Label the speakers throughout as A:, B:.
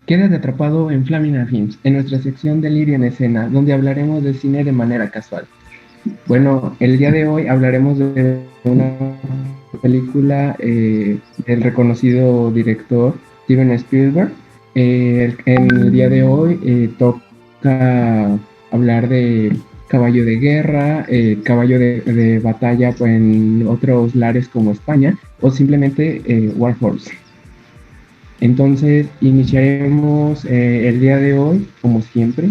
A: Quédate atrapado en Flamina Films, en nuestra sección de Liria en Escena, donde hablaremos de cine de manera casual. Bueno, el día de hoy hablaremos de una película del reconocido director Steven Spielberg. En el día de hoy toca hablar de caballo de guerra, caballo de batalla en otros lares como España o simplemente War Horse. Entonces, iniciaremos el día de hoy, como siempre,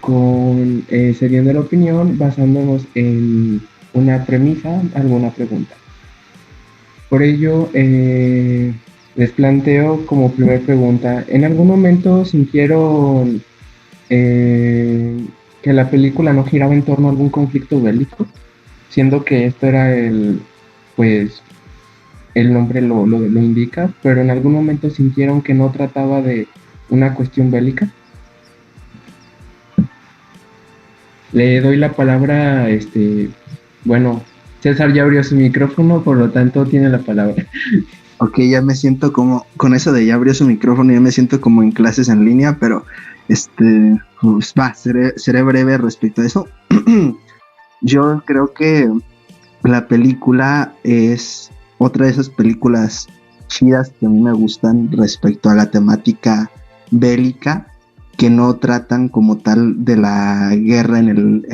A: con cediendo la opinión basándonos en una premisa, alguna pregunta. Por ello, les planteo como primera pregunta, ¿en algún momento sintieron que la película no giraba en torno a algún conflicto bélico? Siendo que esto era pues, el nombre lo indica, pero en algún momento sintieron que no trataba de una cuestión bélica. Le doy la palabra, bueno, César ya abrió su micrófono, por lo tanto tiene la palabra.
B: Ok, ya me siento como, con eso de ya abrió su micrófono, ya me siento como en clases en línea, pero pues seré breve respecto a eso. Yo creo que la película es otra de esas películas chidas que a mí me gustan respecto a la temática bélica, que no tratan como tal de la guerra en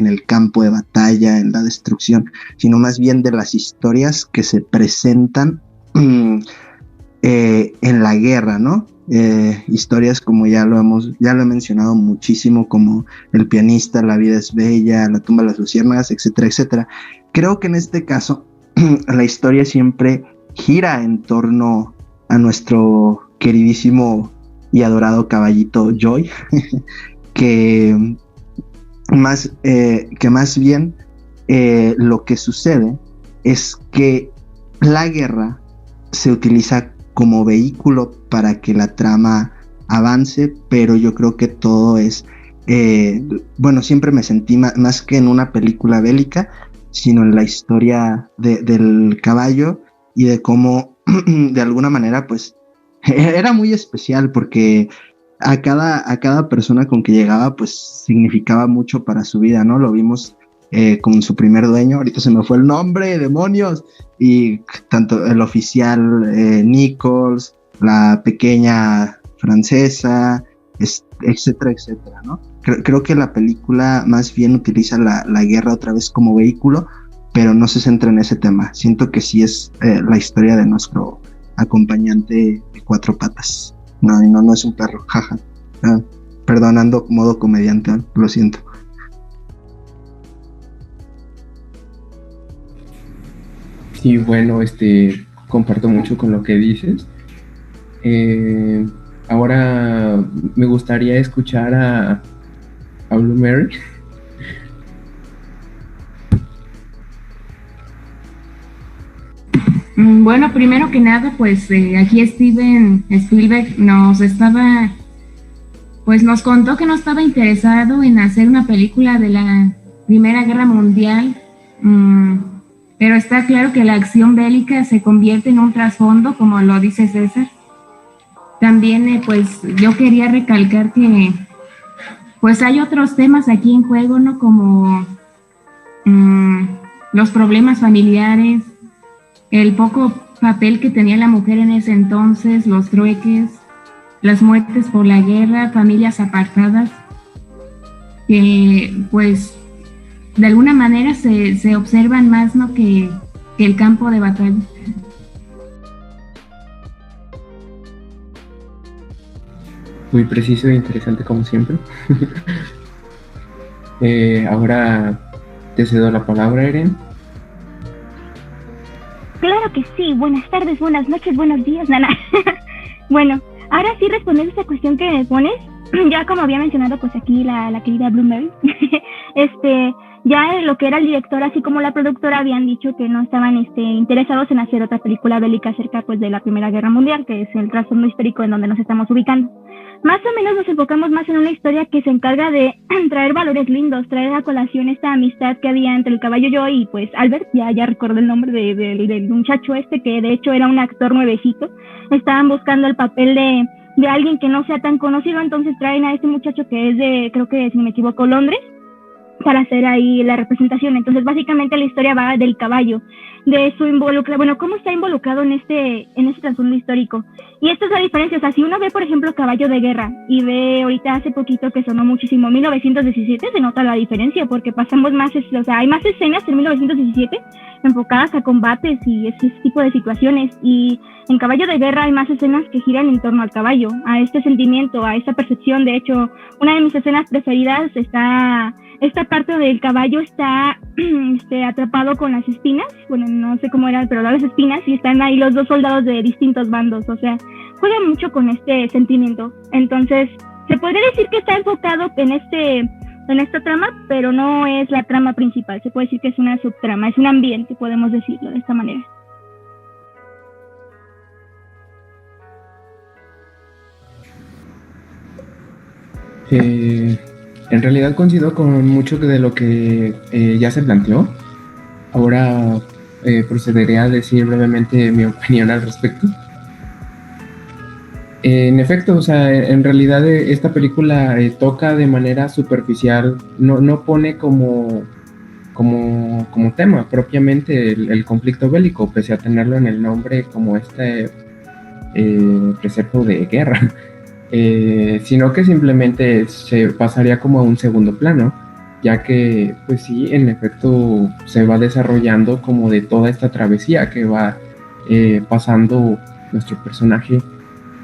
B: el campo de batalla, en la destrucción, sino más bien de las historias que se presentan en la guerra, ¿no? Historias como ya lo he mencionado muchísimo, como El pianista, La vida es bella, La tumba de las luciérnagas, etcétera, etcétera. Creo que en este caso la historia siempre gira en torno a nuestro queridísimo y adorado caballito Joy, que más bien lo que sucede es que la guerra se utiliza como vehículo para que la trama avance, pero yo creo que todo es, bueno, siempre me sentí más que en una película bélica, sino en la historia del caballo y de cómo de alguna manera pues era muy especial porque a cada persona con que llegaba pues significaba mucho para su vida, ¿no? Lo vimos con su primer dueño, ahorita se me fue el nombre, demonios, y tanto el oficial Nichols, la pequeña francesa, etcétera, etcétera, ¿no? Creo que la película más bien utiliza la guerra otra vez como vehículo, pero no se centra en ese tema. Siento que sí es la historia de nuestro acompañante de cuatro patas. No es un perro, jaja. Perdonando modo comediante, lo siento.
A: Sí, bueno, comparto mucho con lo que dices. Eh, Ahora me gustaría escuchar a Blue Mary.
C: Bueno, primero que nada, pues aquí Steven Spielberg pues nos contó que no estaba interesado en hacer una película de la Primera Guerra Mundial, pero está claro que la acción bélica se convierte en un trasfondo, como lo dice César. También, pues yo quería recalcar que pues hay otros temas aquí en juego, ¿no? Como los problemas familiares, el poco papel que tenía la mujer en ese entonces, los trueques, las muertes por la guerra, familias apartadas, que pues de alguna manera se observan más, ¿no? que el campo de batalla.
A: Muy preciso e interesante como siempre. Ahora te cedo la palabra, Eren.
D: Claro que sí, buenas tardes, buenas noches, buenos días, Nana. Bueno, ahora sí respondiendo a esta cuestión que me pones, ya como había mencionado pues aquí la querida Bloomberg, ya lo que era el director así como la productora habían dicho que no estaban interesados en hacer otra película bélica acerca pues de la Primera Guerra Mundial, que es el trasfondo histórico en donde nos estamos ubicando. Más o menos nos enfocamos más en una historia que se encarga de traer valores lindos, traer a colación esta amistad que había entre el caballo Joy y pues Albert, ya recordé el nombre del muchacho que de hecho era un actor nuevecito. Estaban buscando el papel de alguien que no sea tan conocido, entonces traen a este muchacho que es de, creo que si no me equivoco, Londres, para hacer ahí la representación. Entonces básicamente la historia va del caballo, de su cómo está involucrado en este trasfondo histórico. Y esta es la diferencia, o sea, si uno ve por ejemplo Caballo de Guerra y ve ahorita hace poquito que sonó muchísimo 1917, se nota la diferencia porque pasamos más, o sea, hay más escenas en 1917 enfocadas a combates y ese tipo de situaciones, y en Caballo de Guerra hay más escenas que giran en torno al caballo, a este sentimiento, a esta percepción. De hecho, una de mis escenas preferidas está esta parte del caballo está atrapado con las espinas, bueno, no sé cómo era, pero las espinas, y están ahí los dos soldados de distintos bandos, o sea, juega mucho con este sentimiento. Entonces, se podría decir que está enfocado en esta trama, pero no es la trama principal, se puede decir que es una subtrama, es un ambiente, podemos decirlo de esta manera.
A: En realidad coincido con mucho de lo que ya se planteó. Ahora procederé a decir brevemente mi opinión al respecto. En efecto, o sea, en realidad esta película toca de manera superficial, no pone como tema propiamente el conflicto bélico, pese a tenerlo en el nombre como este precepto de guerra. Sino que simplemente se pasaría como a un segundo plano, ya que pues sí, en efecto se va desarrollando como de toda esta travesía que va pasando nuestro personaje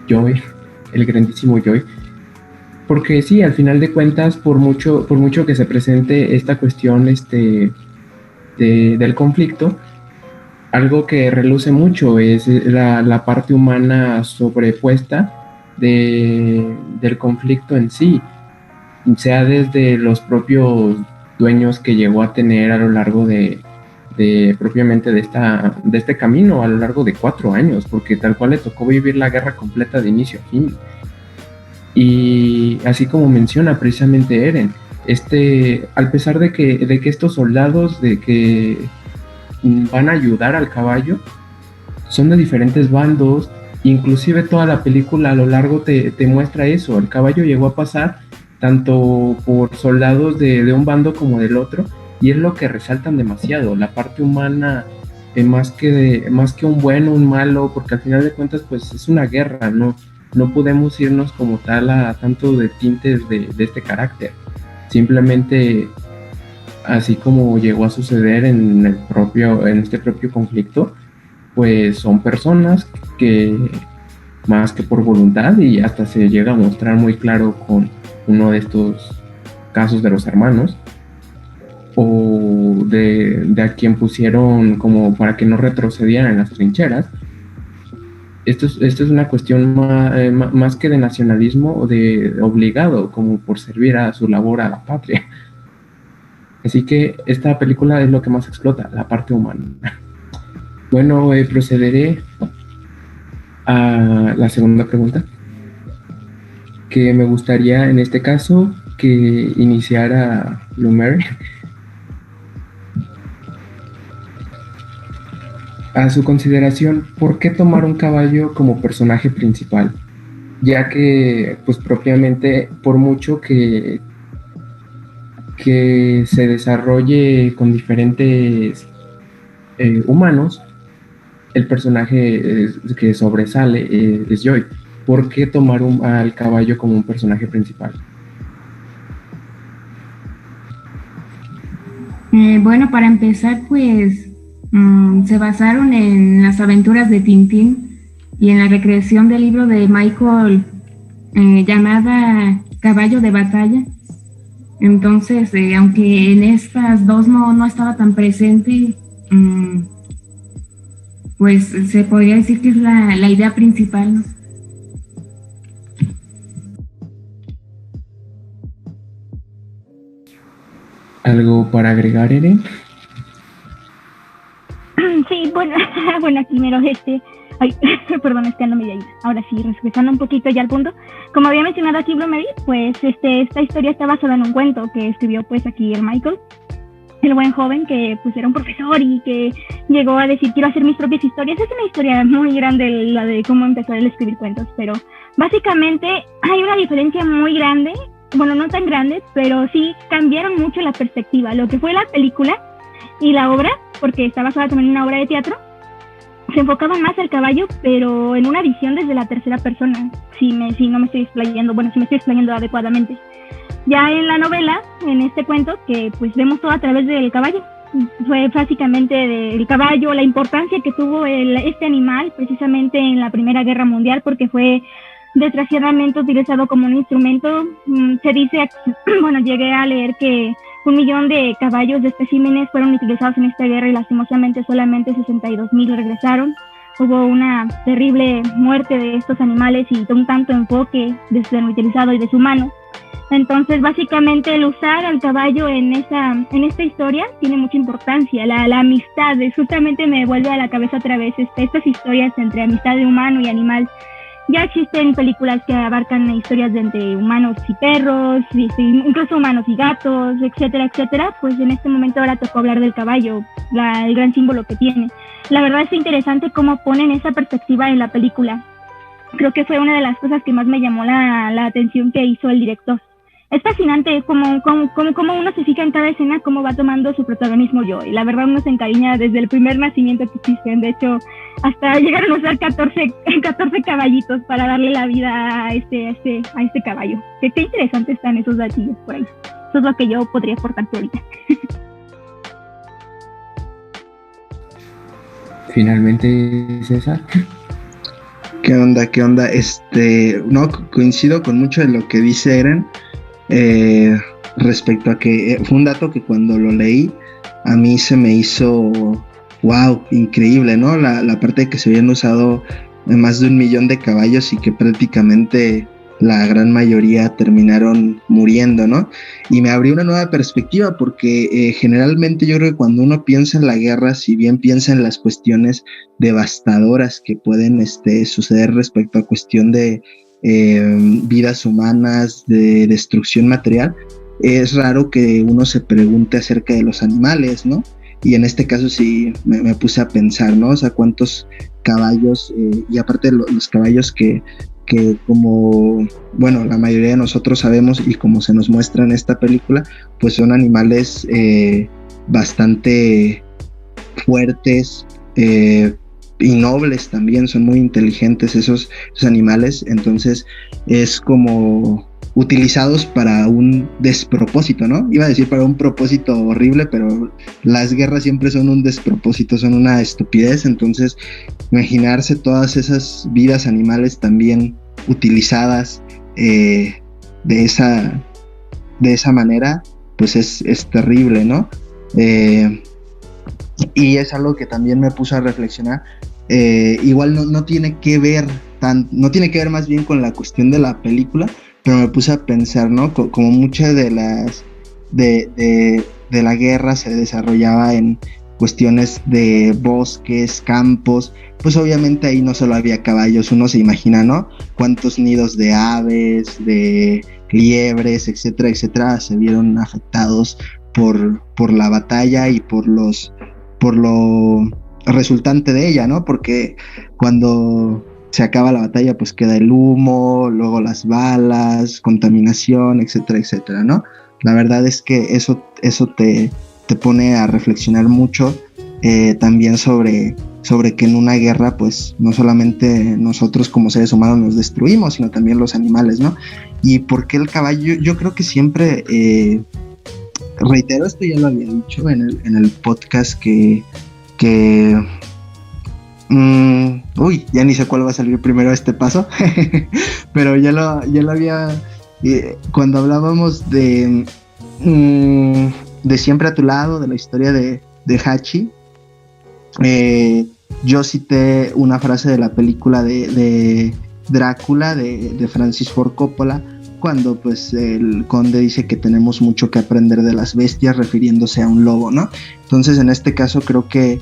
A: Joy, el grandísimo Joy, porque sí, al final de cuentas, por mucho que se presente esta cuestión del conflicto, algo que reluce mucho es la parte humana sobrepuesta del conflicto en sí, sea desde los propios dueños que llegó a tener a lo largo de propiamente de este camino, a lo largo de 4 años, porque tal cual le tocó vivir la guerra completa de inicio a fin. Y así como menciona precisamente Eren, al pesar de que estos soldados de que van a ayudar al caballo son de diferentes bandos. Inclusive toda la película a lo largo te muestra eso. El caballo llegó a pasar tanto por soldados de un bando como del otro, y es lo que resaltan demasiado, la parte humana, más que un bueno, un malo, porque al final de cuentas pues es una guerra, no podemos irnos como tal a tanto de tintes de este carácter. Simplemente, así como llegó a suceder en este propio conflicto, pues son personas que más que por voluntad, y hasta se llega a mostrar muy claro con uno de estos casos de los hermanos, o de a quien pusieron como para que no retrocedieran en las trincheras. Esto es una cuestión más que de nacionalismo o de obligado, como por servir a su labor a la patria. Así que esta película es lo que más explota, la parte humana. Bueno, procederé a la segunda pregunta, que me gustaría en este caso que iniciara Lumer. A su consideración, ¿por qué tomar un caballo como personaje principal? Ya que, pues propiamente, por mucho que se desarrolle con diferentes humanos, el personaje que sobresale es Joy. ¿Por qué tomar al caballo como un personaje principal?
C: Bueno, para empezar, pues se basaron en las aventuras de Tintín y en la recreación del libro de Michael llamada Caballo de Batalla. Entonces, aunque en estas dos no estaba tan presente, pues se podría decir que es la idea principal, ¿no?
A: ¿Algo para agregar, Eren?
D: Sí, bueno, primero ay, perdón, es que ando medio ahí. Ahora sí, regresando un poquito ya al punto. Como había mencionado aquí Blomery, pues esta historia está basada en un cuento que escribió pues aquí el Michael, el buen joven que pues era un profesor y que llegó a decir quiero hacer mis propias historias. Es una historia muy grande la de cómo empezó a escribir cuentos, pero Básicamente hay una diferencia muy grande, bueno, no tan grande, pero sí cambiaron mucho la perspectiva. Lo que fue la película y la obra, porque está basada también en una obra de teatro, se enfocaban más al caballo, pero en una visión desde la tercera persona, si no me estoy explayando, bueno, si me estoy explayando adecuadamente. Ya en la novela, en este cuento, que pues vemos todo a través del caballo, fue básicamente del caballo, la importancia que tuvo este animal precisamente en la Primera Guerra Mundial, porque fue desgraciadamente utilizado como un instrumento. Se dice, bueno, llegué a leer que 1 millón de caballos de especímenes fueron utilizados en esta guerra y lastimosamente solamente 62,000 regresaron. Hubo una terrible muerte de estos animales y un tanto enfoque desde lo utilizado y deshumano. Entonces, básicamente, el usar al caballo en esta historia tiene mucha importancia. La amistad, justamente me vuelve a la cabeza otra vez estas historias entre amistad de humano y animal. Ya existen películas que abarcan historias de entre humanos y perros, incluso humanos y gatos, etcétera, etcétera. Pues en este momento ahora tocó hablar del caballo, el gran símbolo que tiene. La verdad es interesante cómo ponen esa perspectiva en la película. Creo que fue una de las cosas que más me llamó la atención que hizo el director. Es fascinante cómo uno se fija en cada escena, cómo va tomando su protagonismo yo. Y la verdad uno se encariña desde el primer nacimiento que existen. De hecho, hasta llegaron a usar 14 caballitos para darle la vida a este caballo. Qué interesantes están esos datillos por ahí. Eso es lo que yo podría aportarte ahorita.
A: Finalmente, César.
B: ¿Qué onda? No, coincido con mucho de lo que dice Eren. Respecto a que fue un dato que cuando lo leí a mí se me hizo wow, increíble, ¿no? La parte de que se habían usado más de 1 millón de caballos y que prácticamente la gran mayoría terminaron muriendo, ¿no? Y me abrió una nueva perspectiva porque generalmente yo creo que cuando uno piensa en la guerra, si bien piensa en las cuestiones devastadoras que pueden suceder respecto a cuestión de vidas humanas, de destrucción material, es raro que uno se pregunte acerca de los animales, ¿no? Y en este caso sí me puse a pensar, ¿no? O sea, cuántos caballos, y aparte los caballos que como, bueno, la mayoría de nosotros sabemos y como se nos muestra en esta película, pues son animales bastante fuertes, y nobles también, son muy inteligentes esos animales. Entonces es como utilizados para un despropósito, ¿no? Iba a decir para un propósito horrible, pero las guerras siempre son un despropósito, son una estupidez. Entonces imaginarse todas esas vidas animales también utilizadas de esa manera, pues es terrible, ¿no? Y es algo que también me puso a reflexionar. Igual no tiene que ver más bien con la cuestión de la película, pero me puse a pensar, ¿no? Como muchas de la guerra se desarrollaba en cuestiones de bosques, campos, pues obviamente ahí no solo había caballos. Uno se imagina, ¿no? Cuántos nidos de aves, de liebres, etcétera, etcétera, se vieron afectados por la batalla y por lo resultante de ella, ¿no? Porque cuando se acaba la batalla, pues queda el humo, luego las balas, contaminación, etcétera, etcétera, ¿no? La verdad es que eso te pone a reflexionar mucho, también sobre que en una guerra, pues no solamente nosotros como seres humanos nos destruimos, sino también los animales, ¿no? Y por qué el caballo, yo creo que siempre, reitero, esto ya lo había dicho en el podcast que ya ni sé cuál va a salir primero a este paso, pero ya lo había, cuando hablábamos de Siempre a tu lado, de la historia de Hachi, yo cité una frase de la película de Drácula de Francis Ford Coppola, cuando pues el conde dice que tenemos mucho que aprender de las bestias, refiriéndose a un lobo, ¿no? Entonces en este caso creo que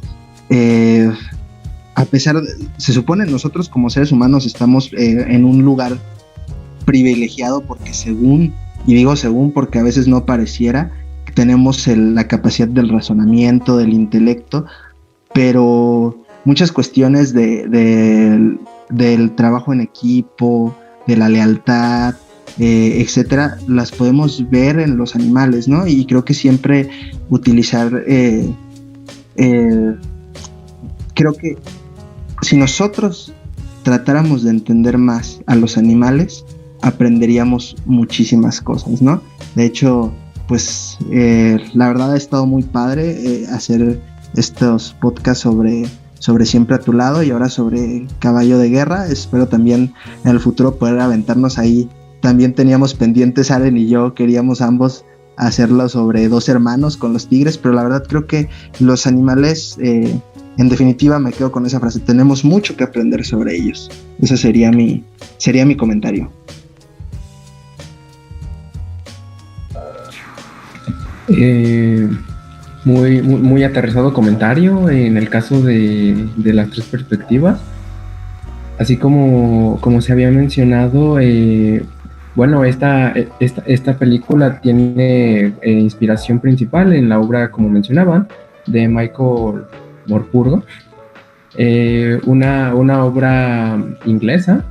B: a pesar se supone nosotros como seres humanos estamos en un lugar privilegiado, porque según porque a veces no pareciera, tenemos la capacidad del razonamiento, del intelecto, pero muchas cuestiones del trabajo en equipo, de la lealtad, etcétera, las podemos ver en los animales, ¿no? Y creo que siempre utilizar, creo que si nosotros tratáramos de entender más a los animales, aprenderíamos muchísimas cosas, ¿no? De hecho, pues la verdad ha estado muy padre hacer estos podcasts sobre Siempre a tu lado y ahora sobre Caballo de Guerra. Espero también en el futuro poder aventarnos ahí. También teníamos pendientes, Aren y yo, queríamos ambos hacerlo sobre Dos hermanos con los tigres, pero la verdad creo que los animales, en definitiva me quedo con esa frase, tenemos mucho que aprender sobre ellos. Ese sería mi comentario.
A: Muy aterrizado comentario en el caso de las tres perspectivas. Así como se había mencionado, bueno, esta película tiene inspiración principal en la obra, como mencionaban, de Michael Morpurgo, una obra inglesa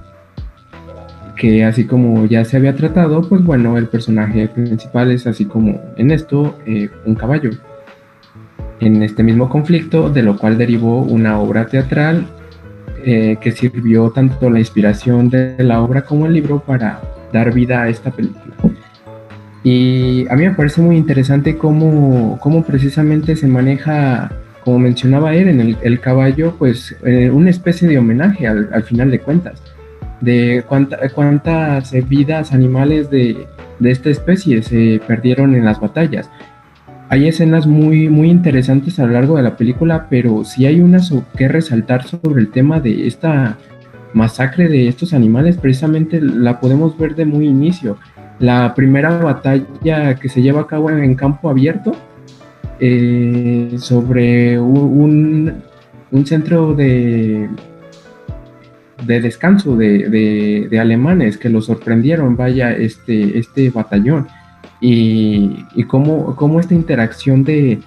A: que, así como ya se había tratado, pues bueno, el personaje principal es, así como en esto, un caballo. En este mismo conflicto, de lo cual derivó una obra teatral que sirvió tanto la inspiración de la obra como el libro para dar vida a esta película. Y a mí me parece muy interesante cómo precisamente se maneja, como mencionaba él, en el caballo, pues una especie de homenaje al final de cuentas, de cuántas vidas animales de esta especie se perdieron en las batallas. Hay escenas muy interesantes a lo largo de la película, pero sí hay unas que resaltar sobre el tema de esta masacre de estos animales. Precisamente la podemos ver de muy inicio. La primera batalla que se lleva a cabo en campo abierto, sobre un centro de descanso de alemanes que lo sorprendieron, vaya, este batallón. Y cómo esta interacción de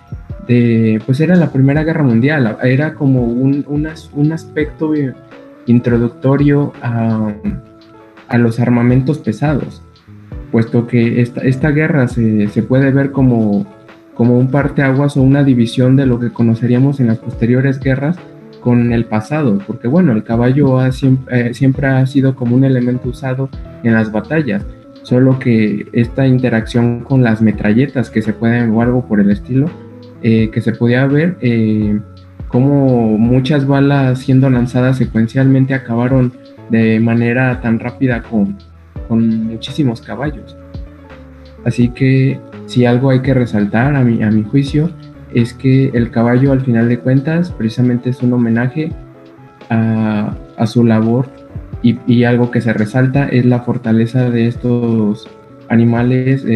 A: pues era la Primera Guerra Mundial, era como un aspecto introductorio a los armamentos pesados, puesto que esta guerra se puede ver como un parteaguas o una división de lo que conoceríamos en las posteriores guerras con el pasado, porque bueno, el caballo siempre ha sido como un elemento usado en las batallas, solo que esta interacción con las metralletas que se pueden, o algo por el estilo, que se podía ver como muchas balas siendo lanzadas secuencialmente acabaron de manera tan rápida con muchísimos caballos. Así que si algo hay que resaltar a mi juicio es que el caballo, al final de cuentas, precisamente es un homenaje a su labor, y algo que se resalta es la fortaleza de estos animales,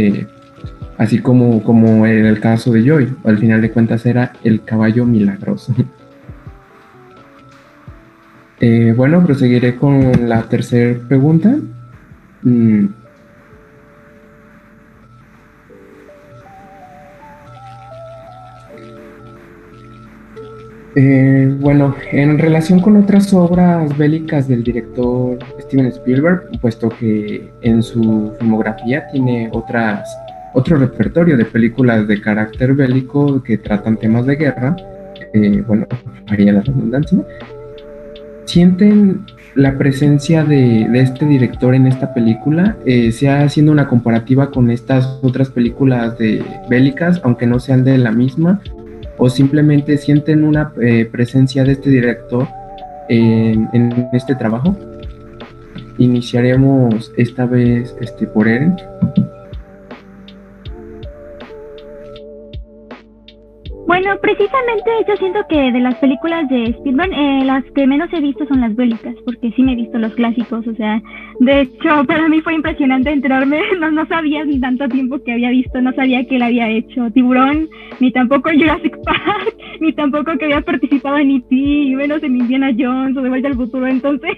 A: así como en el caso de Joy, al final de cuentas era el caballo milagroso. Bueno, proseguiré con la tercera pregunta. Bueno, en relación con otras obras bélicas del director Steven Spielberg, puesto que en su filmografía tiene otro repertorio de películas de carácter bélico que tratan temas de guerra, bueno, haría la redundancia, ¿sienten la presencia de este director en esta película, sea haciendo una comparativa con estas otras películas bélicas, aunque no sean de la misma, o simplemente sienten una presencia de este director en este trabajo? Iniciaremos esta vez por Eren.
D: Bueno, precisamente yo siento que de las películas de Spielberg, las que menos he visto son las bélicas, porque sí me he visto los clásicos, o sea, de hecho para mí fue impresionante enterarme, no sabía ni tanto tiempo que había visto, no sabía que él había hecho Tiburón, ni tampoco Jurassic Park, ni tampoco que había participado en E.T., y menos en Indiana Jones o De Vuelta al Futuro. Entonces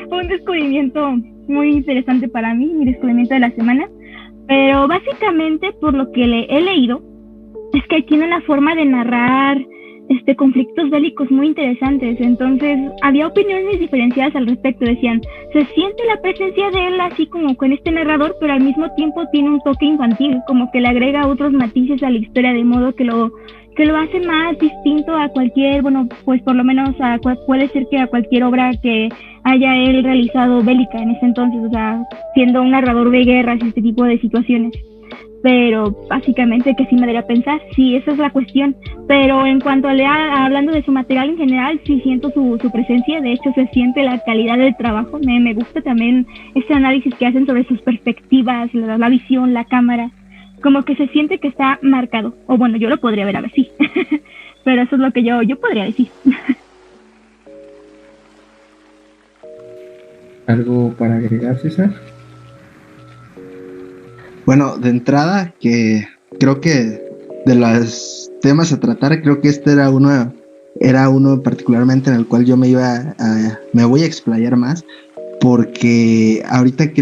D: fue un descubrimiento muy interesante para mí, mi descubrimiento de la semana, pero básicamente por lo que he leído, es que tiene una forma de narrar conflictos bélicos muy interesantes. Entonces había opiniones diferenciadas al respecto. Decían, se siente la presencia de él así como con este narrador, pero al mismo tiempo tiene un toque infantil, como que le agrega otros matices a la historia, de modo que lo hace más distinto a cualquier, bueno, pues por lo menos puede ser que a cualquier obra que haya él realizado bélica en ese entonces, o sea, siendo un narrador de guerras y este tipo de situaciones. Pero básicamente que sí me daría a pensar, sí, esa es la cuestión. Pero en cuanto hablando de su material en general, sí siento su presencia. De hecho, se siente la calidad del trabajo. Me gusta también ese análisis que hacen sobre sus perspectivas, la visión, la cámara. Como que se siente que está marcado. O bueno, yo lo podría ver a ver, sí. Pero eso es lo que yo podría decir.
A: ¿Algo para agregar, César?
B: Bueno, de entrada, que creo que de los temas a tratar, creo que este era uno particularmente en el cual yo me voy a explayar más, porque ahorita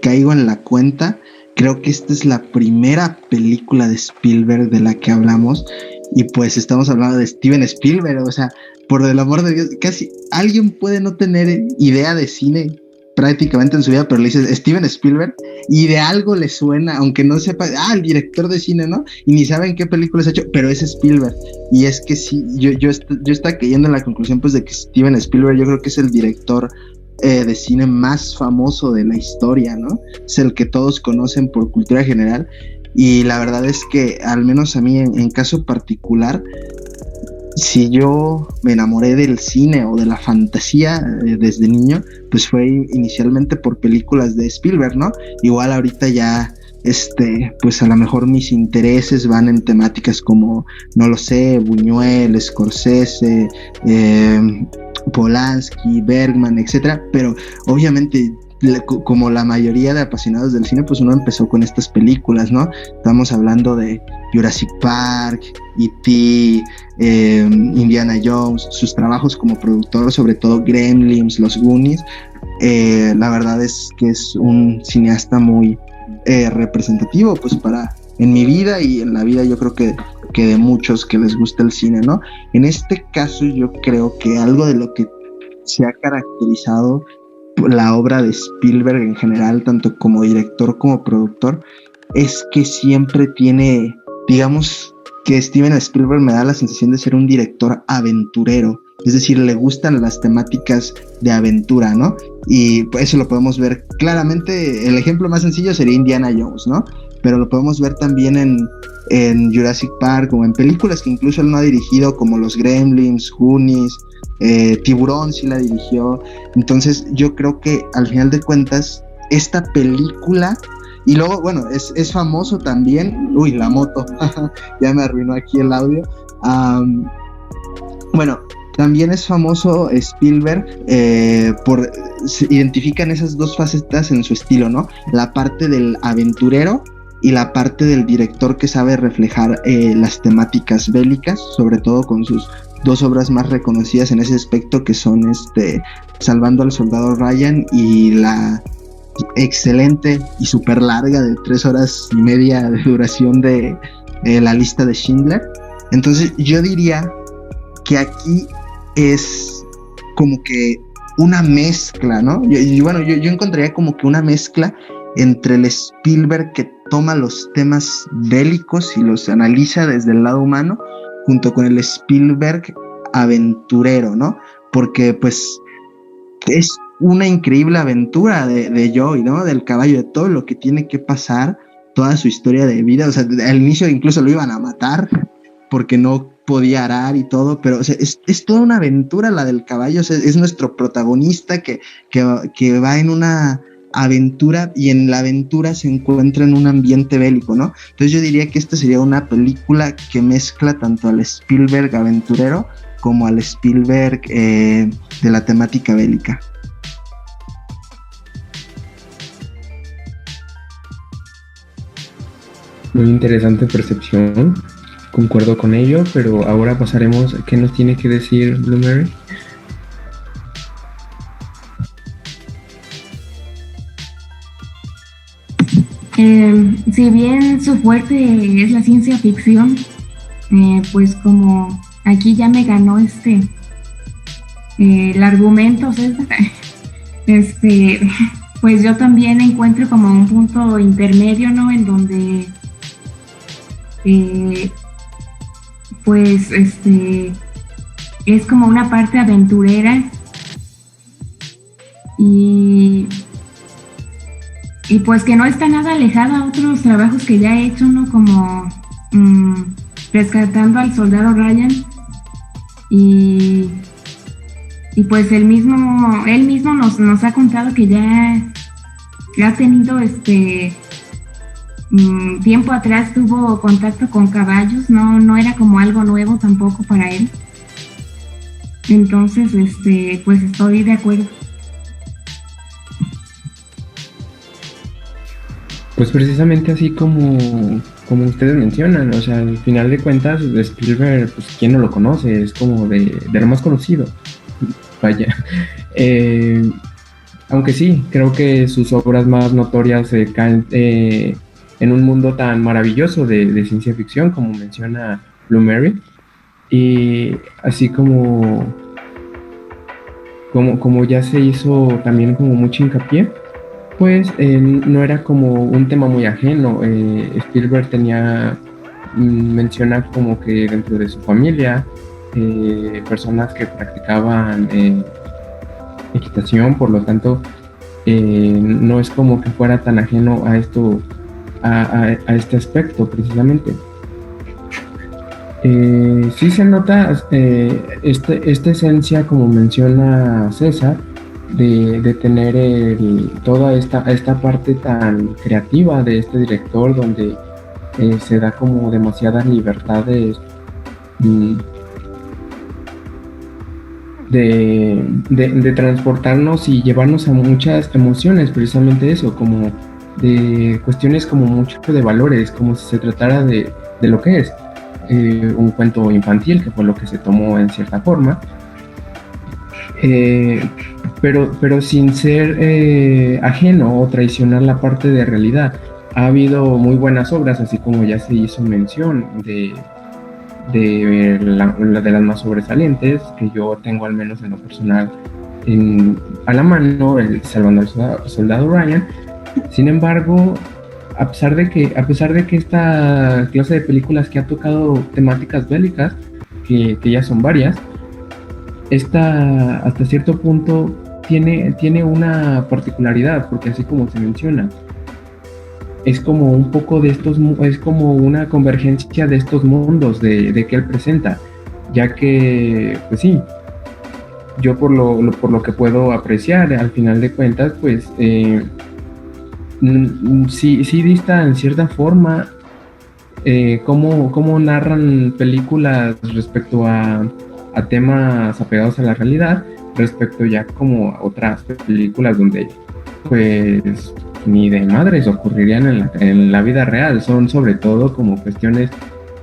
B: caigo en la cuenta, creo que esta es la primera película de Spielberg de la que hablamos, y pues estamos hablando de Steven Spielberg, o sea, por el amor de Dios, casi alguien puede no tener idea de cine prácticamente en su vida, pero le dices Steven Spielberg y de algo le suena, aunque no sepa, el director de cine, ¿no? Y ni saben qué películas ha hecho, pero es Spielberg. Y es que sí, yo estaba cayendo en la conclusión pues de que Steven Spielberg yo creo que es el director de cine más famoso de la historia, ¿no? Es el que todos conocen por cultura general, y la verdad es que al menos a mí en caso particular, si yo me enamoré del cine o de la fantasía desde niño, pues fue inicialmente por películas de Spielberg, ¿no? Igual ahorita ya, pues a lo mejor mis intereses van en temáticas como, no lo sé, Buñuel, Scorsese, Polanski, Bergman, etcétera, pero obviamente como la mayoría de apasionados del cine, pues uno empezó con estas películas, ¿no? Estamos hablando de Jurassic Park, E.T., Indiana Jones, sus trabajos como productor, sobre todo Gremlins, Los Goonies. La verdad es que es un cineasta muy representativo, pues en mi vida y en la vida yo creo que de muchos que les gusta el cine, ¿no? En este caso yo creo que algo de lo que se ha caracterizado la obra de Spielberg en general, tanto como director como productor, es que siempre tiene, digamos que Steven Spielberg me da la sensación de ser un director aventurero, es decir, le gustan las temáticas de aventura, ¿no? Y pues eso lo podemos ver claramente, el ejemplo más sencillo sería Indiana Jones, ¿no? Pero lo podemos ver también en Jurassic Park o en películas que incluso él no ha dirigido, como Los Gremlins, Goonies, Tiburón sí la dirigió. Entonces yo creo que al final de cuentas esta película, y luego bueno, es famoso también, la moto ya me arruinó aquí el audio. Bueno, también es famoso Spielberg se identifican esas dos facetas en su estilo, ¿no? La parte del aventurero y la parte del director que sabe reflejar las temáticas bélicas, sobre todo con sus dos obras más reconocidas en ese aspecto, que son Salvando al Soldado Ryan y la excelente y súper larga de 3 horas y media de duración de La Lista de Schindler. Entonces yo diría que aquí es como que una mezcla, ¿no? Yo encontraría como que una mezcla entre el Spielberg que toma los temas bélicos y los analiza desde el lado humano, junto con el Spielberg aventurero, ¿no? Porque pues es una increíble aventura de Joey, ¿no? Del caballo, de todo lo que tiene que pasar, toda su historia de vida. O sea, al inicio incluso lo iban a matar porque no podía arar y todo, pero o sea, es toda una aventura la del caballo. O sea, es nuestro protagonista que va en una aventura, y en la aventura se encuentra en un ambiente bélico, ¿no? Entonces yo diría que esta sería una película que mezcla tanto al Spielberg aventurero como al Spielberg de la temática bélica.
A: Muy interesante percepción, concuerdo con ello, pero ahora pasaremos a qué nos tiene que decir Blueberry.
C: Si bien su fuerte es la ciencia ficción, pues como aquí ya me ganó el argumento, César. Pues yo también encuentro como un punto intermedio, ¿no? En donde pues es como una parte aventurera y pues que no está nada alejado a otros trabajos que ya he hecho, ¿no? Como Rescatando al Soldado Ryan y pues él mismo nos ha contado que ya ha tenido tiempo atrás tuvo contacto con caballos, no era como algo nuevo tampoco para él. Entonces, pues estoy de acuerdo.
A: Pues precisamente así como ustedes mencionan, o sea, al final de cuentas, de Spielberg, pues quién no lo conoce, es como de lo más conocido. Vaya. Aunque sí, creo que sus obras más notorias caen en un mundo tan maravilloso de ciencia ficción, como menciona Blue Mary, y así como ya se hizo también como mucho hincapié, pues no era como un tema muy ajeno. Spielberg menciona como que dentro de su familia, personas que practicaban equitación, por lo tanto, no es como que fuera tan ajeno a esto, a este aspecto precisamente. Sí se nota esta esencia, como menciona César, de tener toda esta parte tan creativa de este director, donde se da como demasiadas libertades de transportarnos y llevarnos a muchas emociones, precisamente eso, como de cuestiones como mucho de valores, como si se tratara de lo que es un cuento infantil, que fue lo que se tomó en cierta forma, pero sin ser ajeno o traicionar la parte de realidad. Ha habido muy buenas obras, así como ya se hizo mención de las más sobresalientes, que yo tengo al menos en lo personal a la mano, el Salvando al Soldado Ryan. Sin embargo, a pesar de que esta clase de películas que ha tocado temáticas bélicas, que ya son varias, esta hasta cierto punto tiene una particularidad, porque así como se menciona, es como un poco es como una convergencia de estos mundos de que él presenta, ya que, pues sí, yo por lo que puedo apreciar, al final de cuentas, pues sí dista en cierta forma cómo narran películas respecto a temas apegados a la realidad, respecto ya como a otras películas donde pues ni de madres ocurrirían en la vida real. Son sobre todo como cuestiones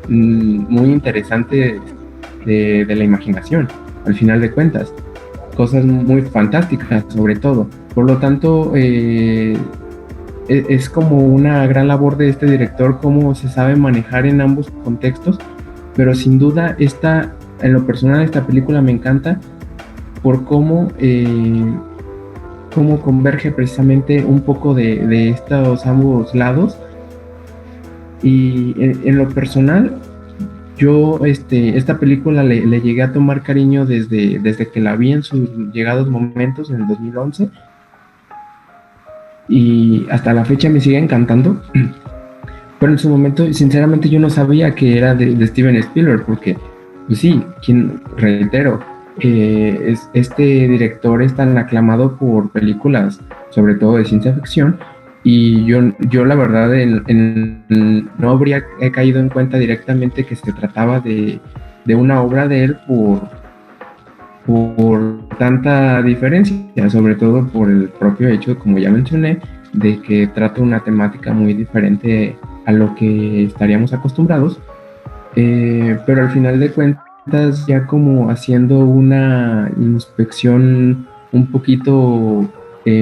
A: muy interesantes de la imaginación, al final de cuentas, cosas muy fantásticas sobre todo. Por lo tanto, es como una gran labor de este director, cómo se sabe manejar en ambos contextos, pero sin duda en lo personal esta película me encanta por cómo converge precisamente un poco de estos ambos lados. Y en lo personal, yo esta película le llegué a tomar cariño desde que la vi en sus llegados momentos en el 2011, y hasta la fecha me sigue encantando. Pero en su momento, sinceramente, yo no sabía que era de Steven Spielberg, porque, pues sí, reitero, este director es tan aclamado por películas, sobre todo de ciencia ficción, y yo la verdad no habría caído en cuenta directamente que se trataba de una obra de él por tanta diferencia, sobre todo por el propio hecho, como ya mencioné, de que trata una temática muy diferente a lo que estaríamos acostumbrados, pero al final de cuentas, ya como haciendo una inspección un poquito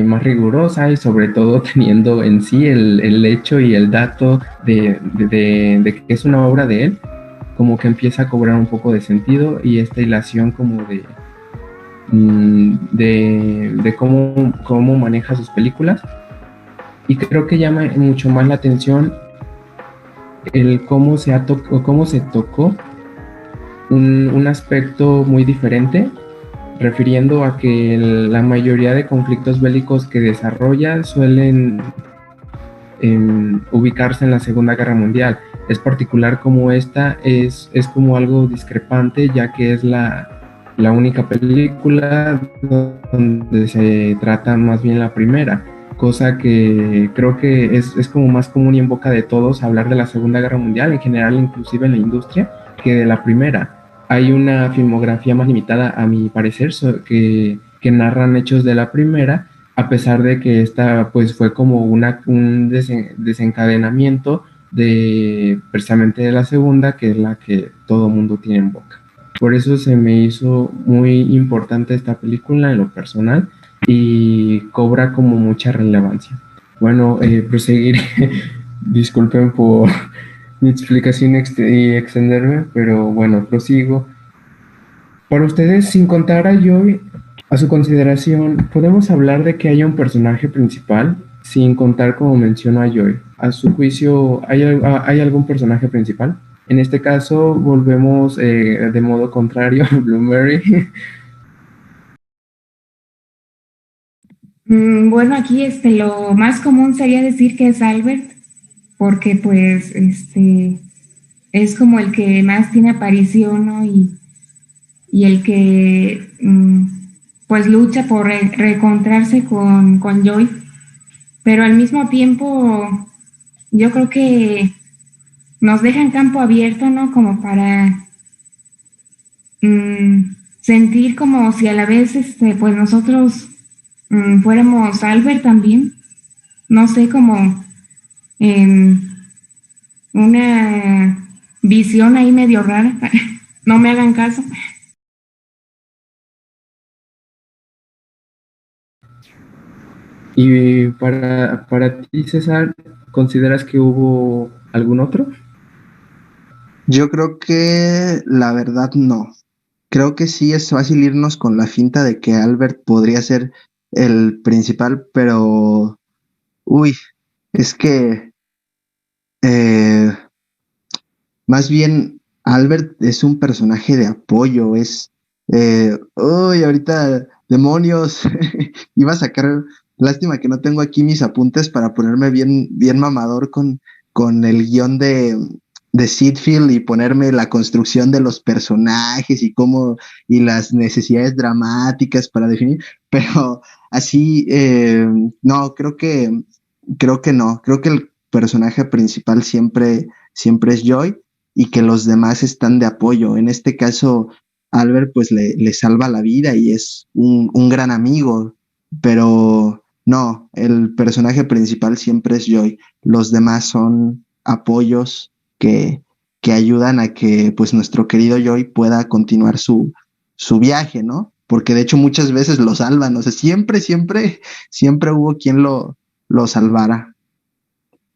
A: más rigurosa, y sobre todo teniendo en sí el hecho y el dato de que es una obra de él, como que empieza a cobrar un poco de sentido y esta hilación como de cómo maneja sus películas. Y creo que llama mucho más la atención el cómo se tocó un aspecto muy diferente, refiriendo a que la mayoría de conflictos bélicos que desarrolla suelen ubicarse en la Segunda Guerra Mundial. Es particular como esta es como algo discrepante, ya que es la única película donde se trata más bien la primera, cosa que creo que es como más común y en boca de todos hablar de la Segunda Guerra Mundial, en general, inclusive en la industria, que de la primera. Hay una filmografía más limitada, a mi parecer, que narran hechos de la primera, a pesar de que esta pues fue como un desencadenamiento de precisamente de la segunda, que es la que todo mundo tiene en boca. Por eso se me hizo muy importante esta película en lo personal y cobra como mucha relevancia. Bueno, proseguiré. Disculpen por mi explicación y extenderme, pero bueno, prosigo. Para ustedes, sin contar a Joy, a su consideración, ¿podemos hablar de que haya un personaje principal sin contar como menciono a Joy? A su juicio, ¿hay algún personaje principal? En este caso, volvemos de modo contrario a Blue Mary.
C: Bueno, aquí lo más común sería decir que es Albert, porque pues es como el que más tiene aparición, ¿no? Y el que pues lucha por reencontrarse con Joy, pero al mismo tiempo yo creo que nos dejan campo abierto, ¿no? Como para sentir como si a la vez pues nosotros fuéramos Albert también, no sé, como una visión ahí medio rara. No me hagan caso.
A: Y para ti, César, ¿consideras que hubo algún otro?
B: Yo creo que la verdad no. Creo que sí es fácil irnos con la finta de que Albert podría ser el principal, pero uy, es que eh, más bien Albert es un personaje de apoyo, uy, ahorita demonios, iba a sacar, lástima que no tengo aquí mis apuntes para ponerme bien mamador con el guión de Sitfield y ponerme la construcción de los personajes y las necesidades dramáticas para definir, pero así, no, creo que no, creo que el personaje principal siempre es Joy y que los demás están de apoyo. En este caso, Albert pues le salva la vida y es un gran amigo, pero no, el personaje principal siempre es Joy. Los demás son apoyos que ayudan a que pues nuestro querido Joy pueda continuar su viaje, ¿no? Porque de hecho muchas veces lo salvan, o sea, siempre hubo quien lo salvara.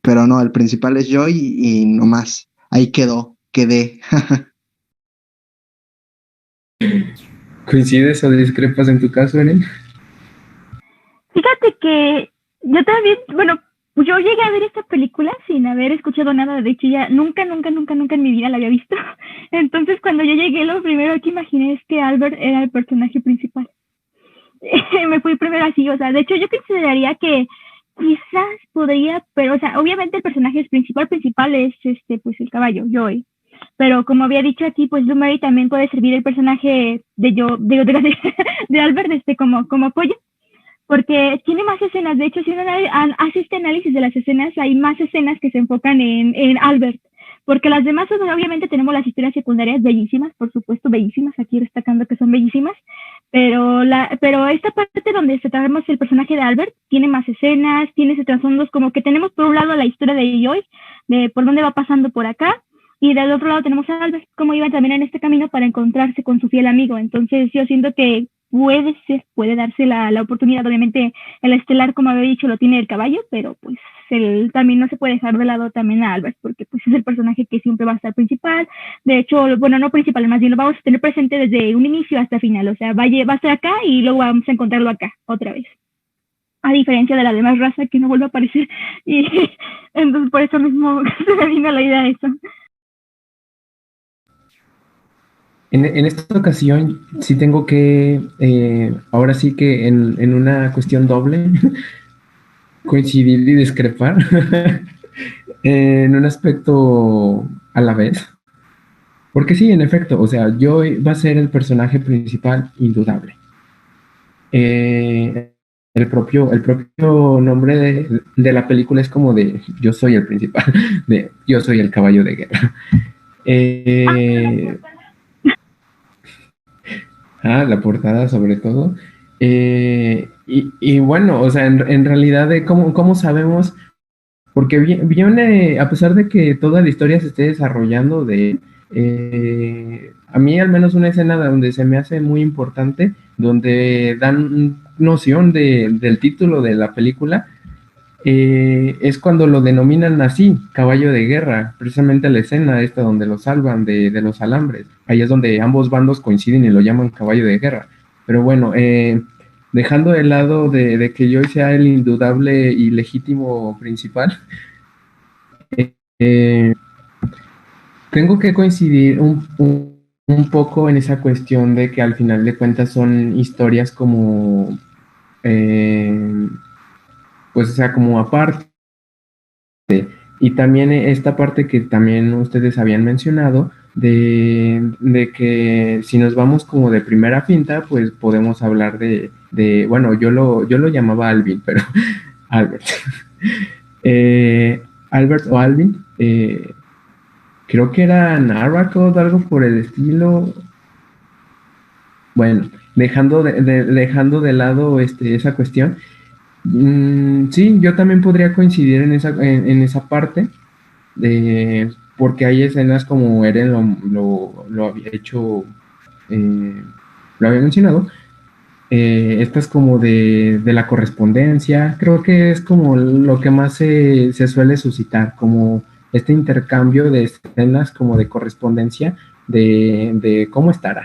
B: Pero no, el principal es Joy y no más. Ahí quedé.
A: ¿Coincides o discrepas en tu caso, Eren?
D: Fíjate que yo también, bueno, pues yo llegué a ver esta película sin haber escuchado nada, de hecho ya nunca en mi vida la había visto. Entonces cuando yo llegué, lo primero que imaginé es que Albert era el personaje principal. Me fui primero así, o sea, de hecho yo consideraría que quizás podría, pero o sea, obviamente el personaje principal es pues el caballo, Joy. Pero como había dicho aquí, pues Blue Mary también puede servir el personaje de Albert como apoyo, porque tiene más escenas. De hecho, si uno hace este análisis de las escenas, hay más escenas que se enfocan en Albert, porque las demás, pues, obviamente tenemos las historias secundarias bellísimas, por supuesto, bellísimas, aquí destacando que son bellísimas, pero esta parte donde tratamos el personaje de Albert tiene más escenas, tiene ese trasfondo, como que tenemos por un lado la historia de Joy, de por dónde va pasando por acá, y del otro lado tenemos a Albert, cómo iba también en este camino para encontrarse con su fiel amigo. Entonces yo siento que puede darse la oportunidad. Obviamente el estelar, como había dicho, lo tiene el caballo, pero pues también no se puede dejar de lado también a Albert, porque pues es el personaje que siempre va a estar principal. De hecho, bueno, no principal, más bien lo vamos a tener presente desde un inicio hasta final. O sea, va a estar acá y luego vamos a encontrarlo acá otra vez. A diferencia de la demás raza que no vuelve a aparecer. Y entonces por eso mismo se me vino la idea de eso.
A: En esta ocasión sí tengo que, ahora sí que en una cuestión doble, coincidir y discrepar en un aspecto a la vez. Porque sí, en efecto, o sea, Joy va a ser el personaje principal indudable. El propio nombre de la película es como de yo soy el principal, de yo soy el caballo de guerra. La portada sobre todo. Y bueno, o sea, en realidad, ¿cómo sabemos? Porque viene, a pesar de que toda la historia se esté desarrollando a mí al menos una escena donde se me hace muy importante, donde dan noción del título de la película, es cuando lo denominan así, caballo de guerra, precisamente la escena esta donde lo salvan de los alambres. Ahí es donde ambos bandos coinciden y lo llaman caballo de guerra. Pero bueno, dejando de lado de que Joy sea el indudable y legítimo principal, tengo que coincidir un poco en esa cuestión de que al final de cuentas son historias como, pues o sea, como aparte. Y también esta parte que también ustedes habían mencionado, de que si nos vamos como de primera finta, pues podemos hablar bueno, yo lo llamaba Alvin, pero Albert. Albert o Alvin, creo que era Narracod, algo por el estilo. Bueno, dejando de lado esa cuestión. Sí, yo también podría coincidir en esa parte, porque hay escenas como Eren lo había hecho, lo había mencionado, estas como de la correspondencia, creo que es como lo que más se suele suscitar, como este intercambio de escenas como de correspondencia, de cómo estará.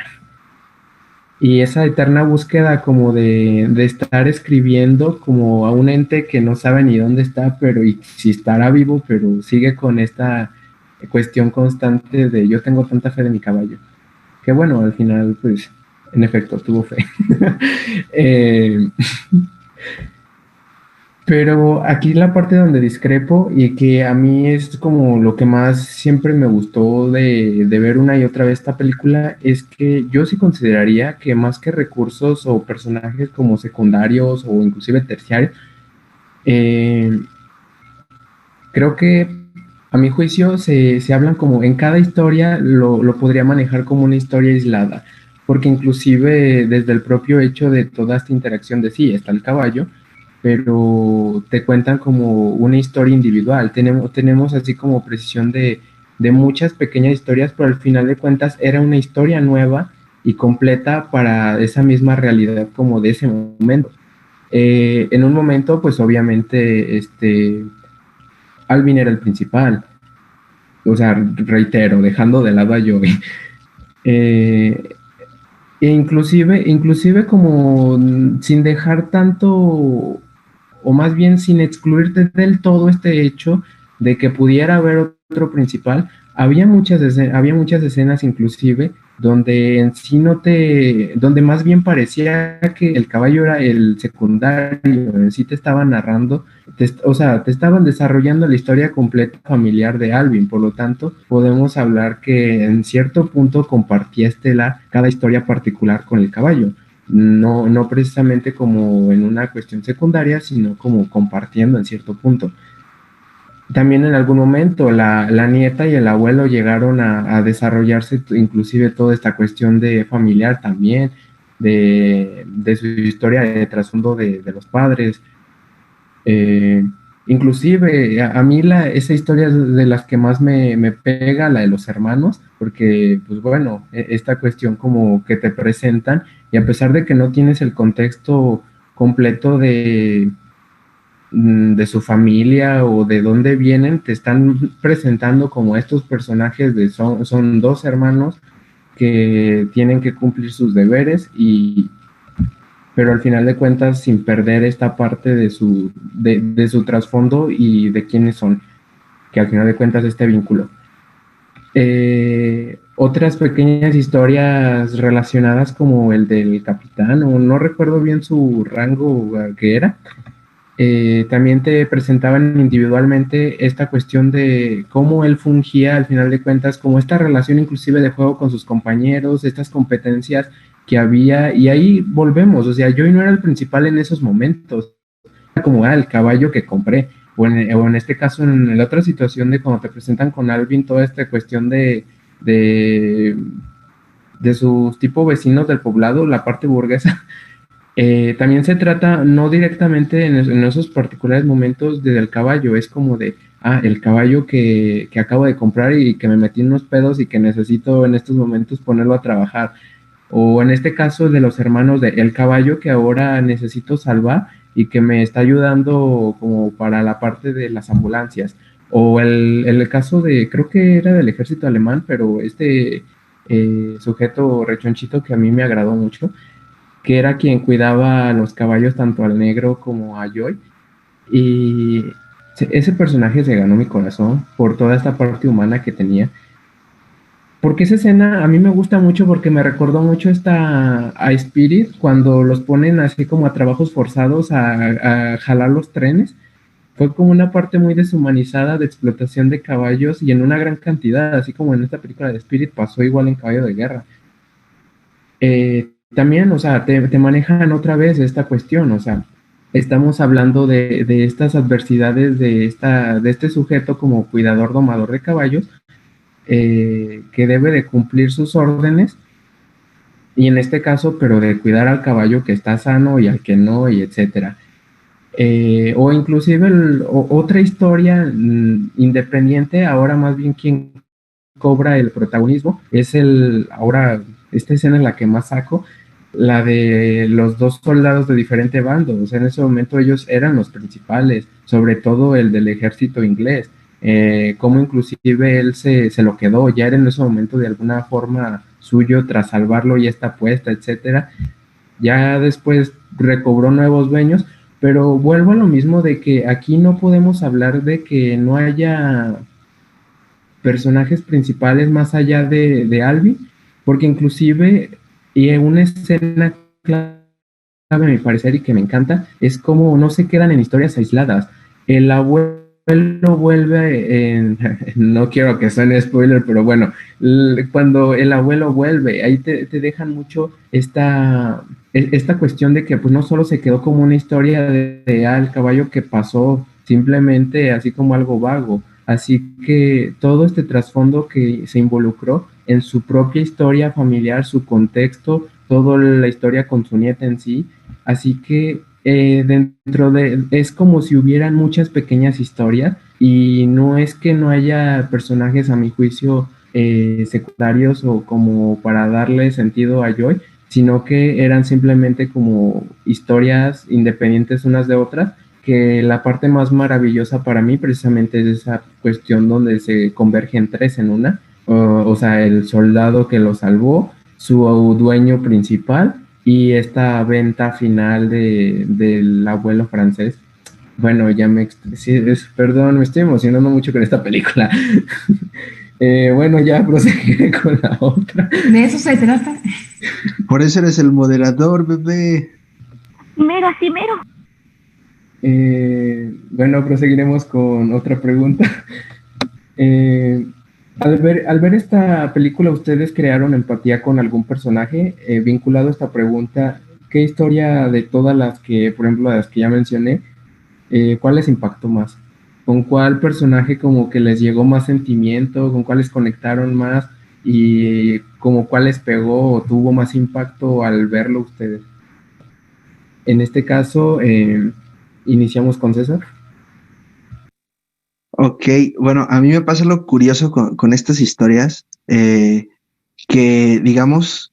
A: Y esa eterna búsqueda como de estar escribiendo como a un ente que no sabe ni dónde está, pero y si estará vivo, pero sigue con esta cuestión constante de yo tengo tanta fe de mi caballo. Que bueno, al final, pues, en efecto, tuvo fe. Pero aquí la parte donde discrepo y que a mí es como lo que más siempre me gustó de ver una y otra vez esta película es que yo sí consideraría que más que recursos o personajes como secundarios o inclusive terciarios, creo que a mi juicio se hablan como en cada historia lo podría manejar como una historia aislada, porque inclusive desde el propio hecho de toda esta interacción de sí, está el caballo, pero te cuentan como una historia individual. Tenemos así como precisión de muchas pequeñas historias, pero al final de cuentas era una historia nueva y completa para esa misma realidad como de ese momento. En un momento, pues obviamente, Alvin era el principal. O sea, reitero, dejando de lado a Joey. E inclusive como sin dejar tanto, o más bien sin excluirte del todo este hecho de que pudiera haber otro principal, había muchas escenas inclusive donde en sí donde más bien parecía que el caballo era el secundario, en sí te estaban narrando, o sea, te estaban desarrollando la historia completa familiar de Alvin, por lo tanto, podemos hablar que en cierto punto compartía estelar cada historia particular con el caballo. No precisamente como en una cuestión secundaria, sino como compartiendo en cierto punto. También en algún momento la nieta y el abuelo llegaron a desarrollarse inclusive toda esta cuestión de familiar también, de su historia de trasfondo de los padres. Y inclusive a mí esa historia es de las que más me pega, la de los hermanos, porque pues bueno, esta cuestión como que te presentan y a pesar de que no tienes el contexto completo de su familia o de dónde vienen, te están presentando como estos personajes son dos hermanos que tienen que cumplir sus deberes pero al final de cuentas sin perder esta parte de su trasfondo y de quiénes son, que al final de cuentas este vínculo. Otras pequeñas historias relacionadas como el del capitán, o no recuerdo bien su rango que era, también te presentaban individualmente esta cuestión de cómo él fungía al final de cuentas, como esta relación inclusive de juego con sus compañeros, estas competencias que había, y ahí volvemos, o sea, Joy no era el principal en esos momentos, era como el caballo que compré, o en este caso, en la otra situación de cuando te presentan con Alvin, toda esta cuestión de, de sus tipo vecinos del poblado, la parte burguesa. También se trata, no directamente en esos particulares momentos del caballo, es como de, el caballo que acabo de comprar y que me metí en unos pedos y que necesito en estos momentos ponerlo a trabajar. O en este caso de los hermanos de el caballo que ahora necesito salvar y que me está ayudando como para la parte de las ambulancias. O el caso de, creo que era del ejército alemán, pero sujeto rechonchito que a mí me agradó mucho, que era quien cuidaba a los caballos tanto al negro como a Joy. Y ese personaje se ganó mi corazón por toda esta parte humana que tenía. Porque esa escena a mí me gusta mucho porque me recordó mucho a Spirit cuando los ponen así como a trabajos forzados a jalar los trenes. Fue como una parte muy deshumanizada de explotación de caballos y en una gran cantidad, así como en esta película de Spirit pasó igual en Caballo de Guerra. También, o sea, te manejan otra vez esta cuestión, o sea, estamos hablando de estas adversidades de este sujeto como cuidador domador de caballos, que debe de cumplir sus órdenes, y en este caso, pero de cuidar al caballo que está sano y al que no, y etcétera. O inclusive otra historia independiente, ahora más bien quien cobra el protagonismo, es ahora, esta escena en la que más saco, la de los dos soldados de diferente bando, o sea, en ese momento ellos eran los principales, sobre todo el del ejército inglés, como inclusive él se lo quedó, ya era en ese momento de alguna forma suyo tras salvarlo y esta apuesta, etcétera, ya después recobró nuevos dueños, pero vuelvo a lo mismo de que aquí no podemos hablar de que no haya personajes principales más allá de Alvin, porque inclusive, y en una escena clave a mi parecer y que me encanta, es como no se quedan en historias aisladas. El abuelo vuelve, no quiero que suene spoiler, pero bueno, cuando el abuelo vuelve, ahí te dejan mucho esta cuestión de que pues no solo se quedó como una historia de el caballo que pasó simplemente así como algo vago, así que todo este trasfondo que se involucró en su propia historia familiar, su contexto, toda la historia con su nieta en sí, así que es como si hubieran muchas pequeñas historias y no es que no haya personajes a mi juicio secundarios o como para darle sentido a Joy, sino que eran simplemente como historias independientes unas de otras, que la parte más maravillosa para mí precisamente es esa cuestión donde se convergen tres en una, o sea, el soldado que lo salvó, su dueño principal y esta venta final del abuelo francés. Bueno, perdón, me estoy emocionando mucho con esta película. Bueno, ya proseguiré con la otra.
C: De eso se trata.
B: Por eso eres el moderador, bebé.
D: Mero, así mero.
A: Bueno, proseguiremos con otra pregunta. Al ver esta película, ¿ustedes crearon empatía con algún personaje? Vinculado a esta pregunta, ¿qué historia de todas las que, por ejemplo, las que ya mencioné, cuál les impactó más? ¿Con cuál personaje como que les llegó más sentimiento? ¿Con cuál les conectaron más? ¿Y como cuál les pegó o tuvo más impacto al verlo ustedes? En este caso, iniciamos con César.
B: Ok, bueno, a mí me pasa lo curioso con estas historias, que digamos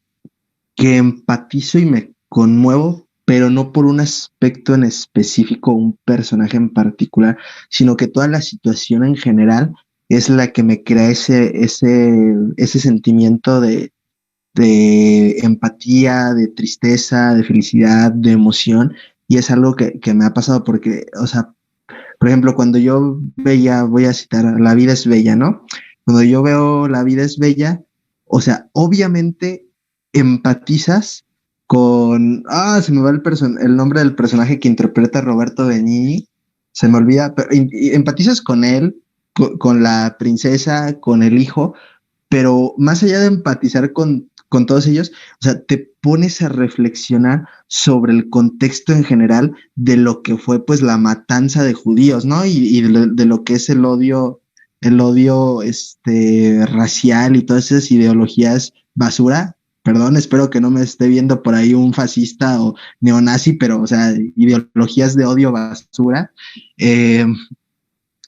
B: que empatizo y me conmuevo, pero no por un aspecto en específico, un personaje en particular, sino que toda la situación en general es la que me crea ese sentimiento de empatía, de tristeza, de felicidad, de emoción, y es algo que me ha pasado porque, o sea, por ejemplo, cuando yo veía, voy a citar, La vida es bella, ¿no? Cuando yo veo La vida es bella, o sea, obviamente empatizas se me va el nombre del personaje que interpreta Roberto Benigni, se me olvida, pero y empatizas con él, con la princesa, con el hijo, pero más allá de empatizar con todos ellos, o sea, te pones a reflexionar sobre el contexto en general de lo que fue pues la matanza de judíos, ¿no? Y de lo que es el odio racial y todas esas ideologías basura. Perdón, espero que no me esté viendo por ahí un fascista o neonazi, pero, o sea, ideologías de odio basura. Eh,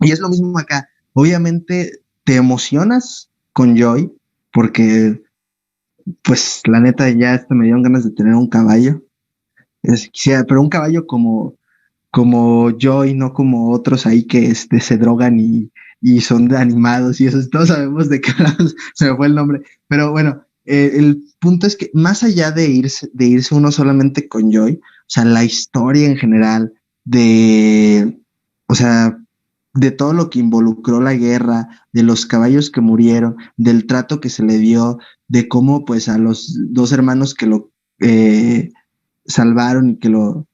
B: y es lo mismo acá. Obviamente te emocionas con Joy, porque, pues, la neta, ya me dieron ganas de tener un caballo. Quisiera, pero un caballo como Joy, no como otros ahí que se drogan y son animados y eso. Todos sabemos de qué hablamos, se me fue el nombre. Pero bueno, el punto es que más allá de irse uno solamente con Joy, o sea, la historia en general o sea, de todo lo que involucró la guerra, de los caballos que murieron, del trato que se le dio, de cómo pues a los dos hermanos que lo salvaron y que lo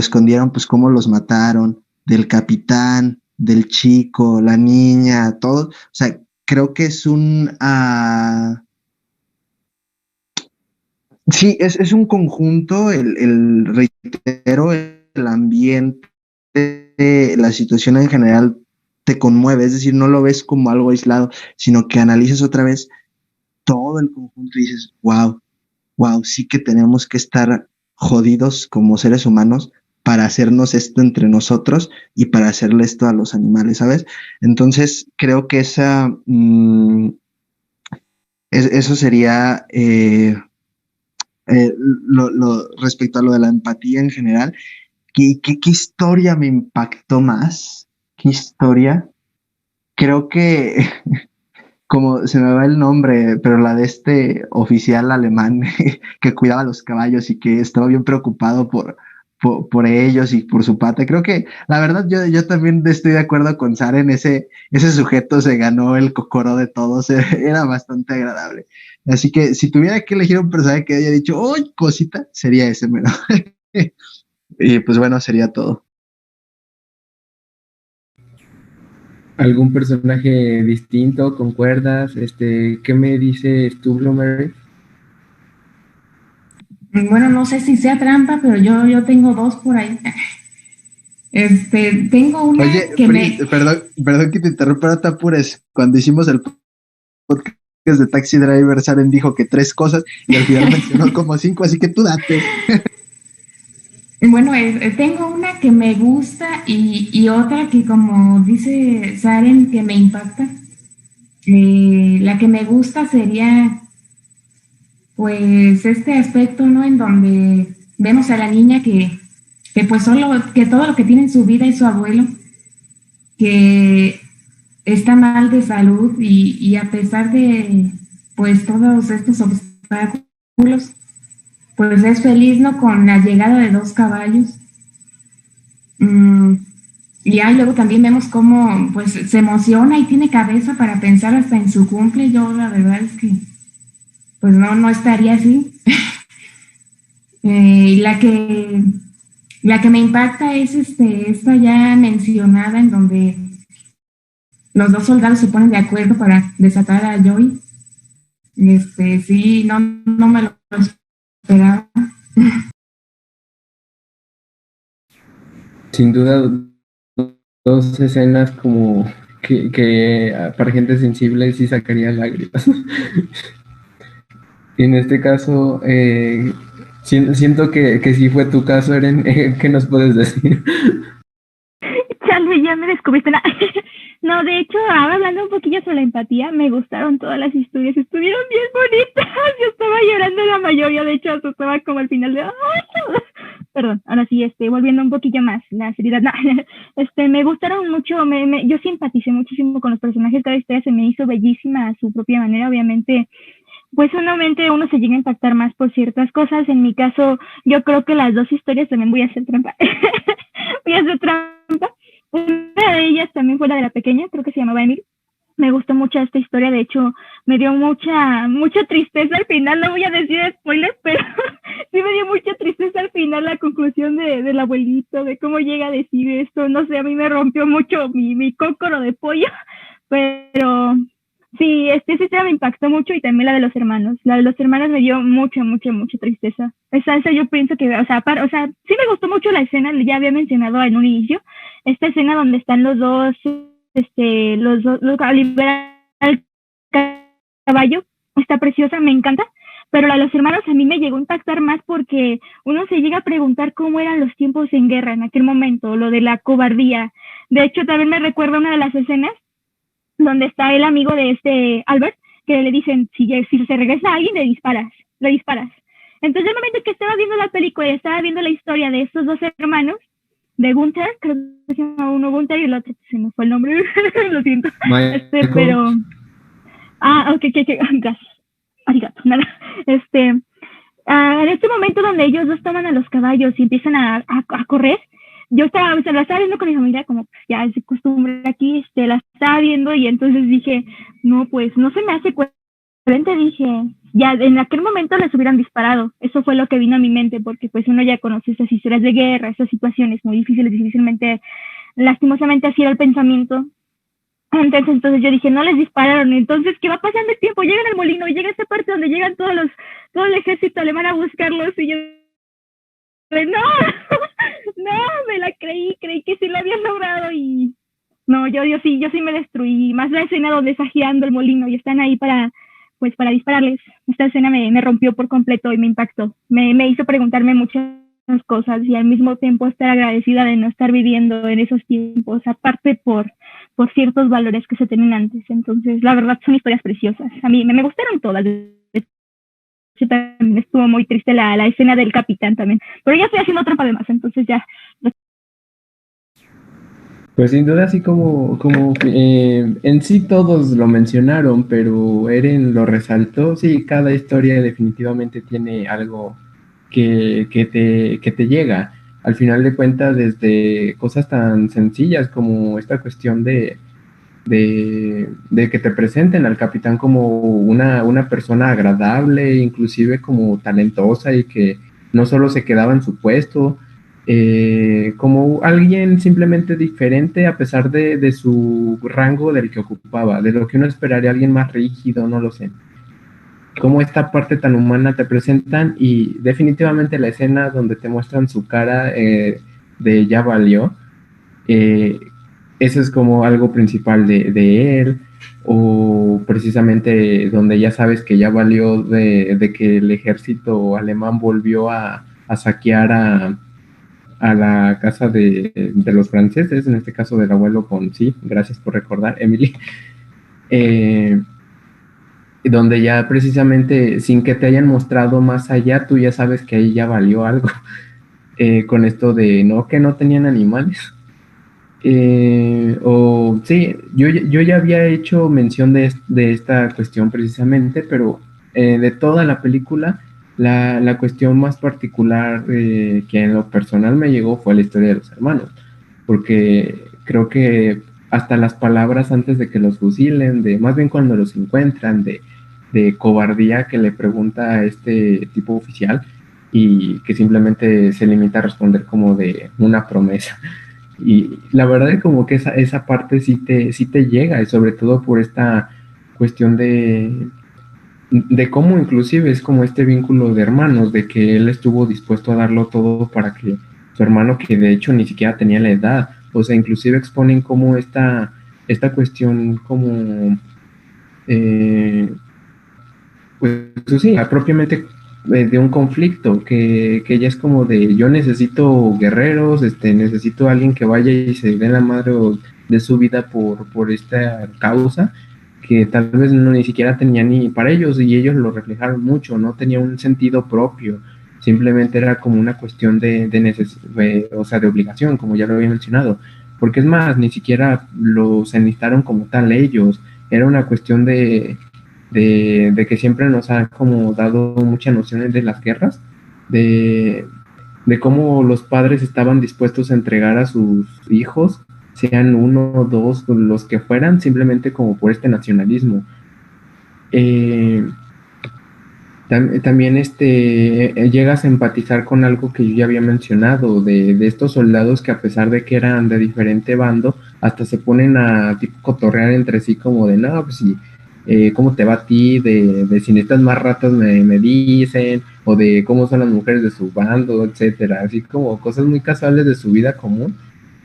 B: escondieron, pues cómo los mataron, del capitán, del chico, la niña, todo. O sea, creo que es sí, es un conjunto, reitero, el ambiente, la situación en general te conmueve, es decir, no lo ves como algo aislado, sino que analizas otra vez todo el conjunto y dices, wow, wow, sí que tenemos que estar jodidos como seres humanos para hacernos esto entre nosotros y para hacerle esto a los animales, ¿sabes? Entonces, creo que eso sería respecto a lo de la empatía en general. ¿Qué historia me impactó más? ¿Qué historia? Creo que, como se me va el nombre, pero la de este oficial alemán que cuidaba los caballos y que estaba bien preocupado por ellos y por su pata. Creo que, la verdad, yo también estoy de acuerdo con Saren. Ese sujeto se ganó el cocoro de todos, era bastante agradable. Así que si tuviera que elegir un personaje que haya dicho, ¡ay, cosita! Sería ese, mero. Y pues bueno, sería todo.
A: ¿Algún personaje distinto? ¿Concuerdas? ¿Qué me dices tú, Bloomer?
C: Bueno, no sé si sea trampa, pero yo tengo dos por ahí. Tengo una
B: Oye,
C: que
B: Pris, perdón que te interrumpa, no te apures. Cuando hicimos el podcast de Taxi Driver, Saren dijo que 3 cosas y al final mencionó como 5, así que tú date.
C: Bueno, tengo una que me gusta y otra que, como dice Saren, que me impacta. La que me gusta sería, pues, este aspecto, ¿no? En donde vemos a la niña que pues que todo lo que tiene en su vida es su abuelo, que está mal de salud y a pesar de, pues, todos estos obstáculos, pues es feliz, ¿no? Con la llegada de 2 caballos. Y ahí luego también vemos cómo pues se emociona y tiene cabeza para pensar hasta en su cumple. Yo la verdad es que pues no estaría así. Y la que me impacta es esta ya mencionada en donde los 2 soldados se ponen de acuerdo para desatar a Joy. Sí, no me lo esperaba.
A: Sin duda, 2 escenas como que para gente sensible sí sacaría lágrimas. Y en este caso, siento que sí fue tu caso, Eren. ¿Qué nos puedes decir?
D: Chale, ya me descubriste. No, de hecho, ahora hablando un poquillo sobre la empatía, me gustaron todas las historias, estuvieron bien bonitas. Yo estaba llorando la mayoría, de hecho, estaba como al final de... Perdón, ahora sí, volviendo un poquillo más la seriedad. No, me gustaron mucho, yo simpaticé muchísimo con los personajes, cada historia se me hizo bellísima a su propia manera, obviamente. Pues solamente uno se llega a impactar más por ciertas cosas. En mi caso, yo creo que las dos historias también voy a hacer trampa. Voy a hacer trampa. Una de ellas también fue la de la pequeña, creo que se llamaba Emily. Me gustó mucho esta historia, de hecho, me dio mucha tristeza al final, no voy a decir spoiler, pero sí me dio mucha tristeza al final la conclusión del abuelito, de cómo llega a decir esto, no sé, a mí me rompió mucho mi cócoro de pollo, pero sí, esta historia me impactó mucho y también la de los hermanos. La de los hermanos me dio mucha tristeza. Esa yo pienso que, sí me gustó mucho la escena, ya había mencionado en un inicio, esta escena donde están los dos liberan al caballo, está preciosa, me encanta, pero la de los hermanos a mí me llegó a impactar más porque uno se llega a preguntar cómo eran los tiempos en guerra en aquel momento, lo de la cobardía. De hecho, también me recuerda una de las escenas donde está el amigo de Albert, que le dicen, si se regresa a alguien, le disparas. Entonces, el momento que estaba viendo la película y estaba viendo la historia de estos dos hermanos, de Gunther, creo que se llama uno Gunther y el otro se me fue el nombre, lo siento. Pero... ok, gracias. Arigato, nada. En este momento donde ellos dos toman a los caballos y empiezan a correr, yo la estaba viendo con mi familia, como pues, ya es costumbre aquí, la estaba viendo y entonces dije, no, pues no se me hace coherente, dije, ya en aquel momento les hubieran disparado. Eso fue lo que vino a mi mente, porque pues uno ya conoce esas historias de guerra, esas situaciones muy difícilmente, lastimosamente así era el pensamiento. Entonces yo dije, no les dispararon. Entonces, ¿qué va pasando el tiempo? Llegan al molino y llega esa parte donde llegan todo el ejército alemán a buscarlos y yo, no, me la creí que sí lo habían logrado y no, yo sí me destruí. Más la escena donde está girando el molino y están ahí para dispararles. Esta escena me rompió por completo y me impactó. Me hizo preguntarme muchas cosas y al mismo tiempo estar agradecida de no estar viviendo en esos tiempos, aparte por ciertos valores que se tenían antes. Entonces, la verdad, son historias preciosas. A mí me gustaron todas. También estuvo muy triste la escena del capitán también. Pero ya estoy haciendo trampa de más, entonces ya.
A: Pues sin duda, así como en sí todos lo mencionaron, pero Eren lo resaltó. Sí, cada historia definitivamente tiene algo que te llega. Al final de cuentas, desde cosas tan sencillas como esta cuestión de que te presenten al capitán como una persona agradable, inclusive como talentosa y que no solo se quedaba en su puesto, como alguien simplemente diferente a pesar de su rango del que ocupaba, de lo que uno esperaría, alguien más rígido, no lo sé. Como esta parte tan humana te presentan y definitivamente la escena donde te muestran su cara de ya valió, eso es como algo principal de él, o precisamente donde ya sabes que ya valió de que el ejército alemán volvió a saquear a la casa de los franceses, en este caso del abuelo con sí, gracias por recordar, Emily, donde ya precisamente sin que te hayan mostrado más allá, tú ya sabes que ahí ya valió algo, con esto de no, que no tenían animales. Sí, yo ya había hecho mención de esta cuestión precisamente, pero de toda la película, la cuestión más particular que en lo personal me llegó fue la historia de los hermanos, porque creo que hasta las palabras antes de que los fusilen, más bien cuando los encuentran, de cobardía que le pregunta a este tipo oficial y que simplemente se limita a responder como de una promesa. Y la verdad es como que esa parte sí te llega, y sobre todo por esta cuestión de cómo inclusive es como este vínculo de hermanos, de que él estuvo dispuesto a darlo todo para que su hermano, que de hecho ni siquiera tenía la edad, o sea, inclusive exponen como esta cuestión como, pues sí, propiamente de un conflicto, que ya es como de yo necesito guerreros, necesito alguien que vaya y se dé la madre de su vida por esta causa, que tal vez no ni siquiera tenía ni para ellos, y ellos lo reflejaron mucho, no tenía un sentido propio, simplemente era como una cuestión o sea, de obligación, como ya lo había mencionado, porque es más, ni siquiera los enlistaron como tal ellos, era una cuestión de que siempre nos han como dado muchas nociones de las guerras, de, de cómo los padres estaban dispuestos a entregar a sus hijos, sean uno, dos, los que fueran, simplemente como por este nacionalismo. También llegas a empatizar con algo que yo ya había mencionado, de estos soldados que a pesar de que eran de diferente bando, hasta se ponen a tipo cotorrear entre sí como de, no, pues sí, ¿cómo te va a ti? De si necesitas más ratas me dicen, o de cómo son las mujeres de su bando, etcétera, así como cosas muy casuales de su vida común.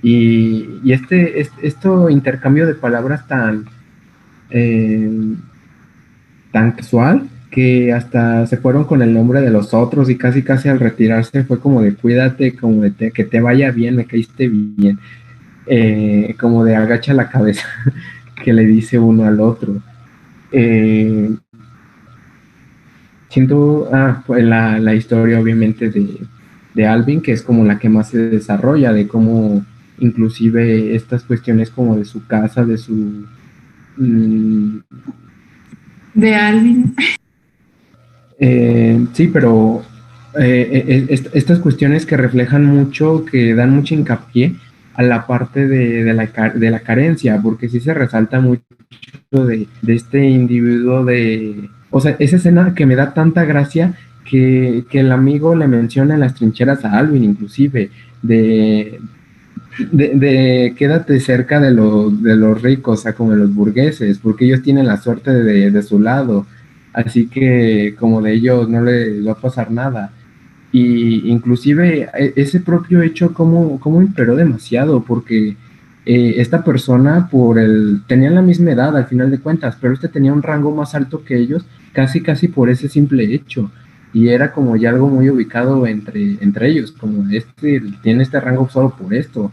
A: Y esto intercambio de palabras eh, tan casual que hasta se fueron con el nombre de los otros y casi casi al retirarse fue como de cuídate, como de que te vaya bien, me caíste bien, como de agacha la cabeza que le dice uno al otro. Siento pues la historia obviamente de Alvin, que es como la que más se desarrolla, de cómo inclusive estas cuestiones como de su casa, de su...
C: De Alvin.
A: Sí, pero estas cuestiones que reflejan mucho, que dan mucho hincapié a la parte de la carencia, porque sí se resalta mucho de este individuo o sea, esa escena que me da tanta gracia que el amigo le menciona en las trincheras a Alvin, inclusive, de quédate cerca de los ricos, o sea, como de los burgueses, porque ellos tienen la suerte de su lado, así que como de ellos no les va a pasar nada. Y inclusive ese propio hecho como imperó demasiado, porque esta persona tenían la misma edad al final de cuentas, pero este tenía un rango más alto que ellos, casi casi por ese simple hecho. Y era como ya algo muy ubicado entre ellos, como tiene este rango solo por esto.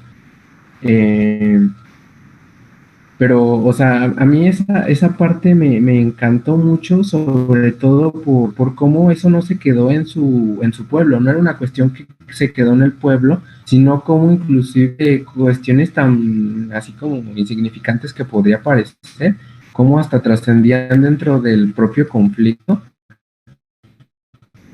A: Pero, o sea, a mí esa parte me encantó mucho, sobre todo por cómo eso no se quedó en su pueblo, no era una cuestión que se quedó en el pueblo, sino como inclusive cuestiones tan así como insignificantes que podría parecer, como hasta trascendían dentro del propio conflicto,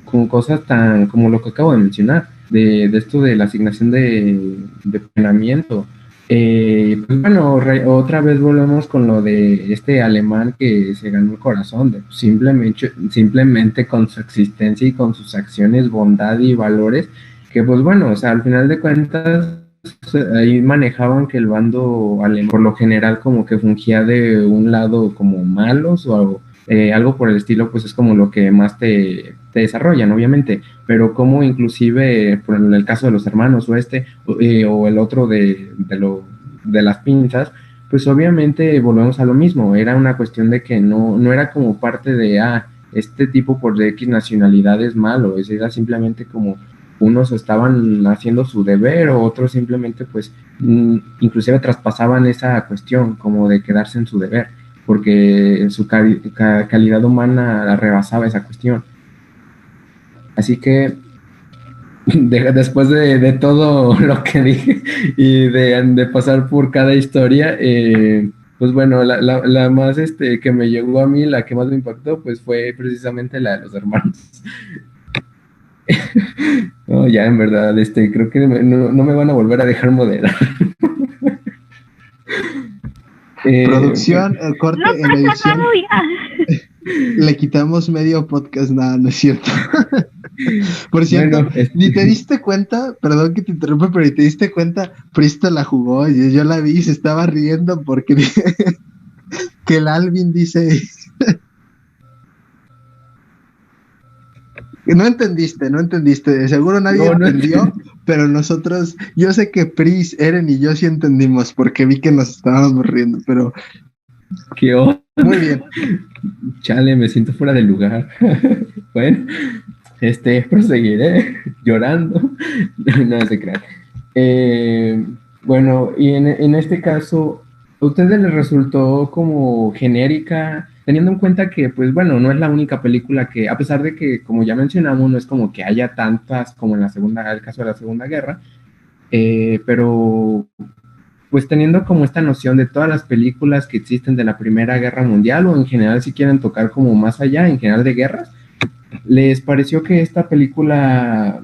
A: con cosas tan como lo que acabo de mencionar, de esto de la asignación de planeamiento. Pues bueno, otra vez volvemos con lo de este alemán que se ganó el corazón, simplemente con su existencia y con sus acciones, bondad y valores, que pues bueno, o sea, al final de cuentas ahí manejaban que el bando alemán por lo general como que fungía de un lado como malos o algo por el estilo, pues es como lo que más te desarrollan, obviamente, pero como inclusive, por el caso de los hermanos o el otro de las pinzas, pues obviamente volvemos a lo mismo, era una cuestión de que no era como parte de, este tipo por de X nacionalidad es malo, era simplemente como unos estaban haciendo su deber o otros simplemente pues inclusive traspasaban esa cuestión como de quedarse en su deber, porque su calidad humana rebasaba esa cuestión. Así que después de todo lo que dije y de pasar por cada historia, pues bueno, la más que me llegó a mí, la que más me impactó, pues fue precisamente la de los hermanos. No, ya en verdad, creo que no me van a volver a dejar moderar.
B: Producción, corte
D: No
B: en edición.
D: pasa nada, ya.
B: Le quitamos medio podcast, nada, no es cierto. Por cierto,
A: Bueno,
B: ni te diste cuenta, perdón que te interrumpa, pero ni te diste cuenta, Prista la jugó, y yo la vi y se estaba riendo porque que el Alvin dice... No entendiste, de seguro nadie entendió, pero nosotros, yo sé que Pris, Eren y yo sí entendimos, porque vi que nos estábamos riendo, pero...
A: ¿Qué onda?
B: Muy bien.
A: Chale, me siento fuera de lugar. Bueno, proseguiré llorando. No se crean. Bueno, y en este caso, ¿A ustedes les resultó como genérica, teniendo en cuenta que, pues bueno, no es la única película que, a pesar de que, como ya mencionamos, no es como que haya tantas como en la segunda, el caso de la Segunda Guerra, pero pues teniendo como esta noción de todas las películas que existen de la Primera Guerra Mundial o en general si quieren tocar como más allá, en general de guerras, ¿les pareció que esta película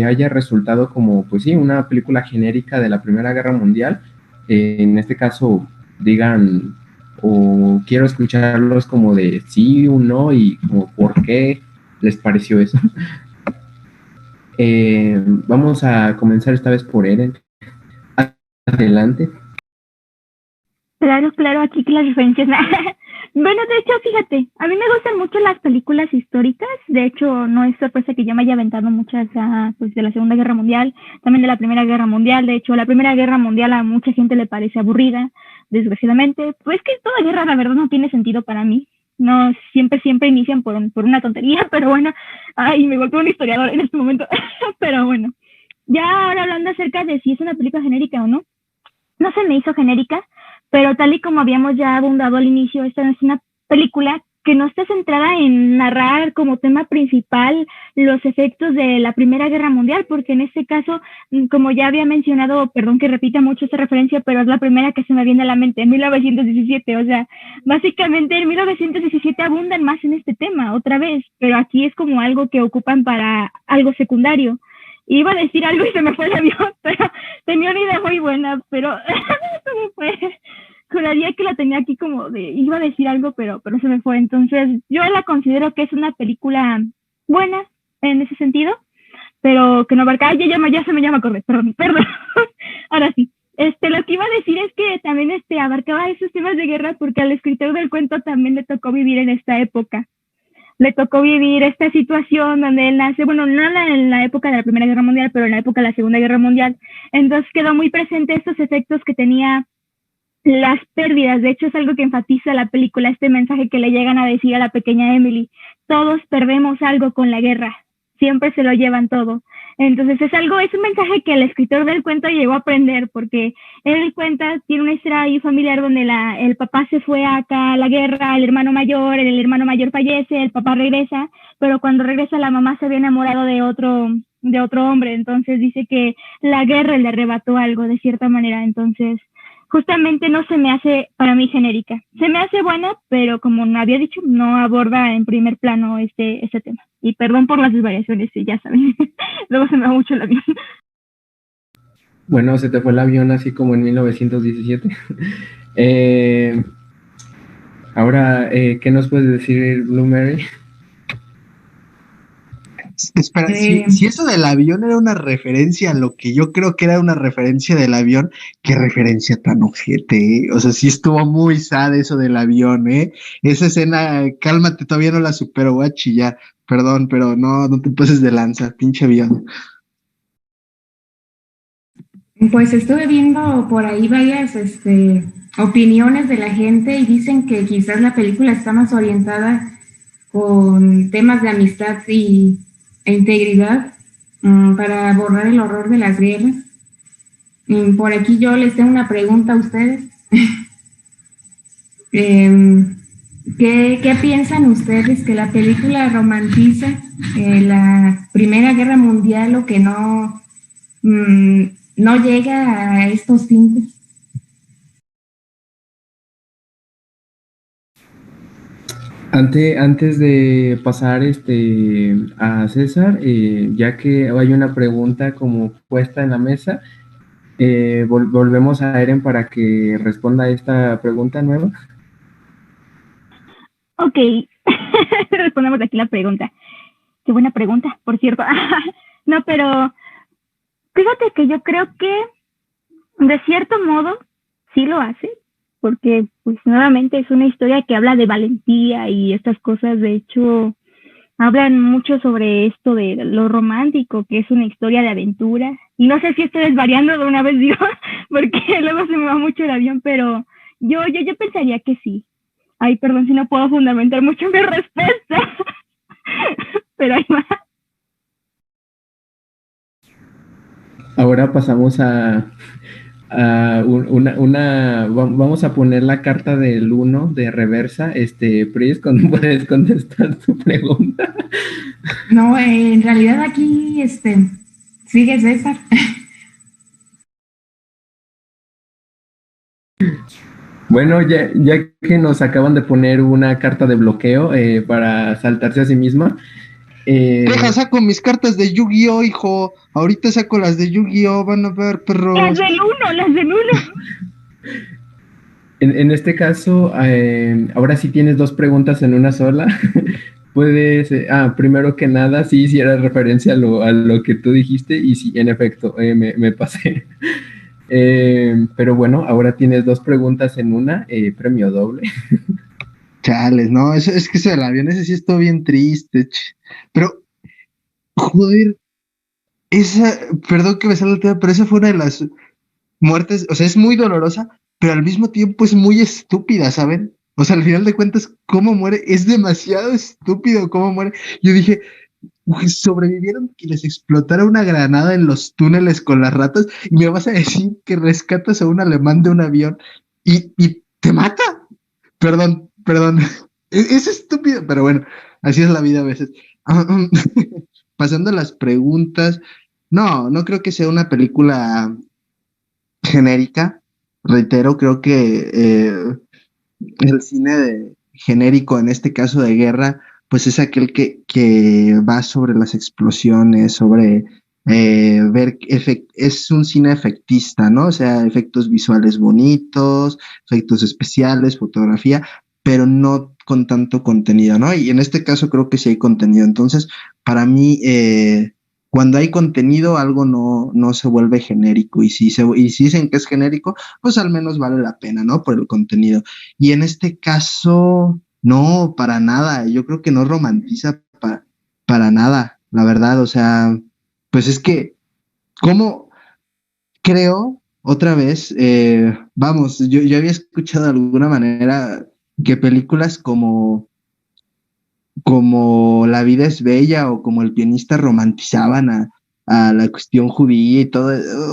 A: haya resultado como, pues sí, una película genérica de la Primera Guerra Mundial? En este caso, digan, o quiero escucharlos como de sí o no y como por qué les pareció eso. Vamos a comenzar esta vez por Eren. Adelante.
D: Claro, claro, aquí las referencias. Bueno, de hecho, fíjate, a mí me gustan mucho las películas históricas. De hecho, no es sorpresa que yo me haya aventado muchas pues, de la Segunda Guerra Mundial, también de la Primera Guerra Mundial. De hecho, la Primera Guerra Mundial a mucha gente le parece aburrida, desgraciadamente. Pues que toda guerra, la verdad, no tiene sentido para mí. No, siempre inician por una tontería, pero bueno, ay, me golpeó un historiador en este momento. Pero bueno, ya ahora hablando acerca de si es una película genérica o no, no se me hizo genérica, pero tal y como habíamos ya abundado al inicio, esta es una película que no está centrada en narrar como tema principal los efectos de la Primera Guerra Mundial, porque en este caso, como ya había mencionado, perdón que repita mucho esta referencia, pero es la primera que se me viene a la mente, en 1917, o sea, básicamente en 1917 abundan más en este tema, otra vez, pero aquí es como algo que ocupan para algo secundario. Iba a decir algo y se me fue el avión, pero tenía una idea muy buena, pero se me fue. Juraría que la tenía aquí como de, iba a decir algo, pero se me fue. Entonces, yo la considero que es una película buena en ese sentido, pero que no abarca, ya se me llama acordé, perdón. Ahora sí. Lo que iba a decir es que también abarcaba esos temas de guerra porque al escritor del cuento también le tocó vivir en esta época. Le tocó vivir esta situación donde él nace, bueno, no en la época de la Primera Guerra Mundial, pero en la época de la Segunda Guerra Mundial. Entonces quedó muy presente estos efectos que tenía las pérdidas. De hecho, es algo que enfatiza la película, este mensaje que le llegan a decir a la pequeña Emily. Todos perdemos algo con la guerra, siempre se lo llevan todo. Entonces es un mensaje que el escritor del cuento llegó a aprender, porque él cuenta, tiene una historia ahí familiar donde el papá se fue acá a la guerra, el hermano mayor fallece, el papá regresa, pero cuando regresa la mamá se había enamorado de otro hombre, entonces dice que la guerra le arrebató algo de cierta manera. Entonces justamente no se me hace para mí genérica. Se me hace buena, pero como no había dicho, no aborda en primer plano este tema. Y perdón por las desvariaciones, ya saben. Luego se me va mucho el avión.
A: Bueno, se te fue el avión así como en 1917. Ahora, ¿qué nos puedes decir, Blue Mary?
B: Espera, si eso del avión era una referencia a lo que yo creo que era una referencia del avión, qué referencia tan ojete, ¿eh? O sea, sí estuvo muy sad eso del avión, ¿eh? Esa escena, cálmate, todavía no la supero, voy a chillar. Perdón, pero no te pases de lanza, pinche avión.
C: Pues estuve viendo por ahí varias opiniones de la gente y dicen que quizás la película está más orientada con temas de amistad e integridad para abordar el horror de las guerras. Por aquí yo les tengo una pregunta a ustedes. ¿Qué piensan ustedes? ¿Que la película romantiza la Primera Guerra Mundial o que no llega a estos tintes?
A: Antes de pasar a César, ya que hay una pregunta como puesta en la mesa, volvemos a Eren para que responda a esta pregunta nueva.
D: Ok, respondemos aquí la pregunta. Qué buena pregunta, por cierto. No, pero fíjate que yo creo que de cierto modo sí lo hace, porque pues nuevamente es una historia que habla de valentía y estas cosas. De hecho, hablan mucho sobre esto de lo romántico, que es una historia de aventura. Y no sé si estoy desvariando de una vez, digo, porque luego se me va mucho el avión, pero yo pensaría que sí. Ay, perdón si no puedo fundamentar mucho mi respuesta, pero ahí va.
A: Ahora pasamos vamos a poner la carta del 1 de reversa, Pris, cuando puedes contestar tu pregunta.
C: No, en realidad aquí, sigue César.
A: Bueno, ya que nos acaban de poner una carta de bloqueo para saltarse a sí misma.
B: Deja, saco mis cartas de Yu-Gi-Oh, hijo. Ahorita saco las de Yu-Gi-Oh, van a ver, perros.
D: Las del uno.
A: En este caso, ahora sí tienes 2 preguntas en una sola. Puedes, primero que nada, sí hiciera referencia a lo que tú dijiste y sí, en efecto, me pasé. Pero bueno, ahora tienes 2 preguntas en una, premio doble.
B: Chales, no, eso es que ese del avión, ese sí estuvo bien triste, pero, joder, perdón que me salga el tema, pero esa fue una de las muertes, o sea, es muy dolorosa, pero al mismo tiempo es muy estúpida, ¿saben? O sea, al final de cuentas, cómo muere, es demasiado estúpido cómo muere. Yo dije, "Uy, sobrevivieron que les explotara una granada en los túneles con las ratas y me vas a decir que rescatas a un alemán de un avión y te mata. Perdón. Es estúpido, pero bueno, así es la vida a veces. Pasando a las preguntas, no creo que sea una película genérica. Reitero, creo que el cine genérico, en este caso de guerra, pues es aquel que va sobre las explosiones, sobre es un cine efectista, ¿no? O sea, efectos visuales bonitos, efectos especiales, fotografía, pero no con tanto contenido, ¿no? Y en este caso creo que sí hay contenido. Entonces, para mí, cuando hay contenido, algo no se vuelve genérico. Y si dicen que es genérico, pues al menos vale la pena, ¿no? Por el contenido. Y en este caso, no, para nada. Yo creo que no romantiza para nada, la verdad. O sea, pues es que, ¿cómo creo otra vez? Vamos, yo había escuchado de alguna manera que películas como La vida es bella o como El pianista romantizaban a la cuestión judía y todo,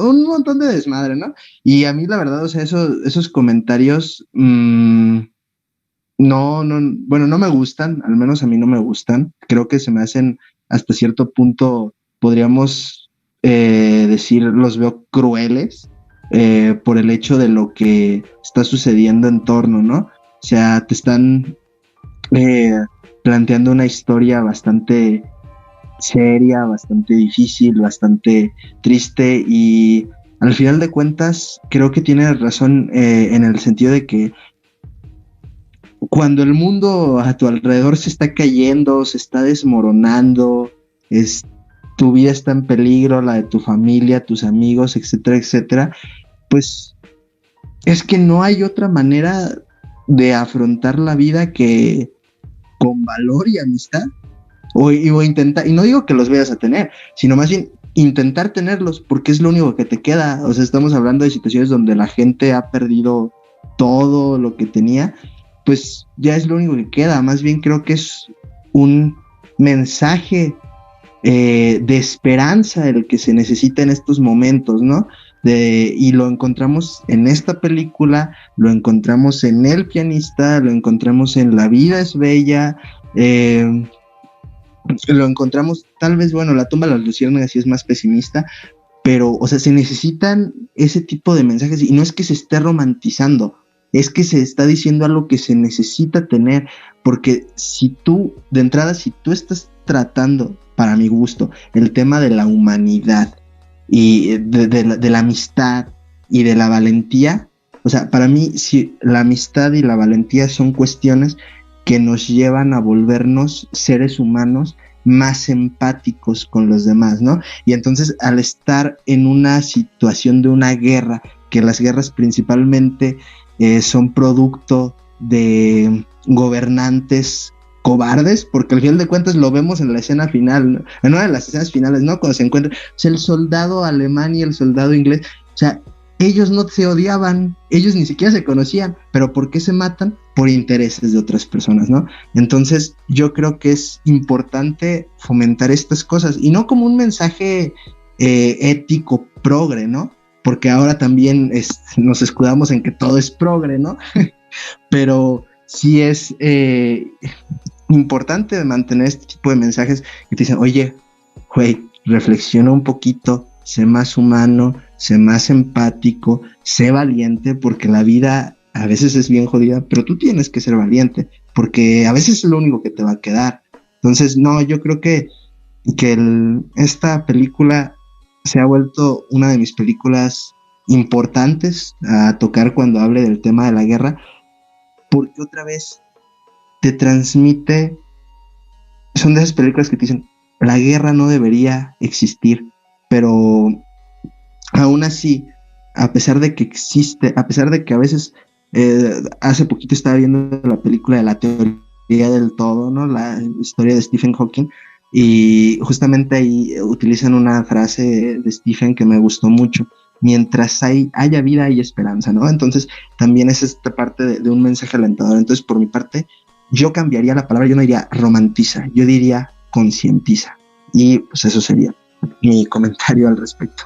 B: un montón de desmadre, ¿no? Y a mí la verdad, o sea, esos comentarios, bueno, no me gustan, al menos a mí no me gustan. Creo que se me hacen hasta cierto punto, podríamos decir, los veo crueles por el hecho de lo que está sucediendo en torno, ¿no? O sea, te están planteando una historia bastante seria, bastante difícil, bastante triste y al final de cuentas creo que tienes razón en el sentido de que cuando el mundo a tu alrededor se está cayendo, se está desmoronando, tu vida está en peligro, la de tu familia, tus amigos, etcétera, etcétera, pues es que no hay otra manera de afrontar la vida que con valor y amistad o intentar, y no digo que los vayas a tener, sino más bien intentar tenerlos porque es lo único que te queda. O sea, estamos hablando de situaciones donde la gente ha perdido todo lo que tenía, pues ya es lo único que queda. Más bien creo que es un mensaje de esperanza el que se necesita en estos momentos, ¿no? Y lo encontramos en esta película, lo encontramos en El pianista, lo encontramos en La vida es bella, lo encontramos tal vez, bueno, La tumba de las luciérnagas sí es más pesimista, pero, o sea, se necesitan ese tipo de mensajes y no es que se esté romantizando, es que se está diciendo algo que se necesita tener, porque si tú estás tratando, para mi gusto, el tema de la humanidad y de la amistad y de la valentía, o sea, para mí si la amistad y la valentía son cuestiones que nos llevan a volvernos seres humanos más empáticos con los demás, ¿no? Y entonces al estar en una situación de una guerra, que las guerras principalmente son producto de gobernantes cobardes, porque al final de cuentas lo vemos en la escena final, en una de las escenas finales, ¿no? Cuando se encuentran, o sea, el soldado alemán y el soldado inglés, o sea, ellos no se odiaban, ellos ni siquiera se conocían, pero ¿por qué se matan? Por intereses de otras personas, ¿no? Entonces yo creo que es importante fomentar estas cosas, y no como un mensaje ético progre, ¿no? porque ahora también nos escudamos en que todo es progre, ¿no? Pero sí es importante mantener este tipo de mensajes que te dicen, oye, güey, reflexiona un poquito, sé más humano, sé más empático, sé valiente, porque la vida a veces es bien jodida, pero tú tienes que ser valiente, porque a veces es lo único que te va a quedar. Entonces, no, yo creo que esta película se ha vuelto una de mis películas importantes a tocar cuando hable del tema de la guerra, porque otra vez te transmite, son de esas películas que te dicen, la guerra no debería existir, pero aún así, a pesar de que existe, a pesar de que a veces, hace poquito estaba viendo la película de la teoría del todo, ¿no? La historia de Stephen Hawking, y justamente ahí utilizan una frase de Stephen que me gustó mucho: mientras haya vida hay esperanza, ¿no? Entonces también es esta parte de un mensaje alentador. Entonces, por mi parte, yo cambiaría la palabra, yo no diría romantiza, yo diría concientiza, y pues eso sería mi comentario al respecto.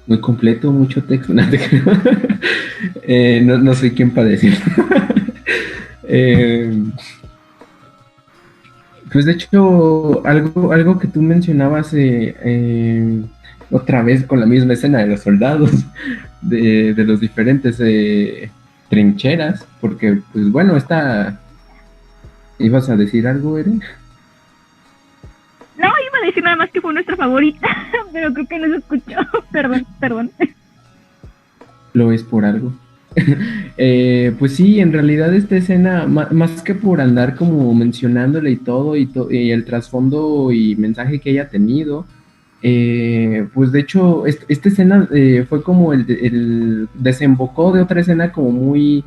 A: Muy completo, mucho texto. No, no soy quien para decir. Pues de hecho, algo que tú mencionabas otra vez con la misma escena de los soldados, de los diferentes trincheras, porque pues bueno, ¿ibas a decir algo, Eren?
D: No, iba a decir nada más que fue nuestra favorita, pero creo que no se escuchó. Perdón.
A: Lo es por algo. Pues sí, en realidad esta escena, más que por andar como mencionándole y todo, y el trasfondo y mensaje que haya tenido, pues de hecho esta escena fue como el desembocó de otra escena como muy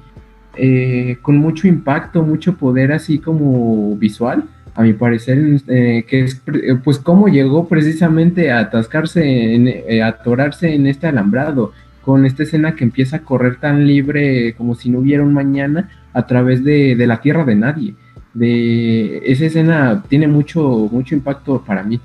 A: con mucho impacto, mucho poder así como visual, a mi parecer, que es pues cómo llegó precisamente a atascarse, a atorarse en este alambrado, con esta escena que empieza a correr tan libre como si no hubiera un mañana a través de la tierra de nadie. Esa escena tiene mucho impacto para mí.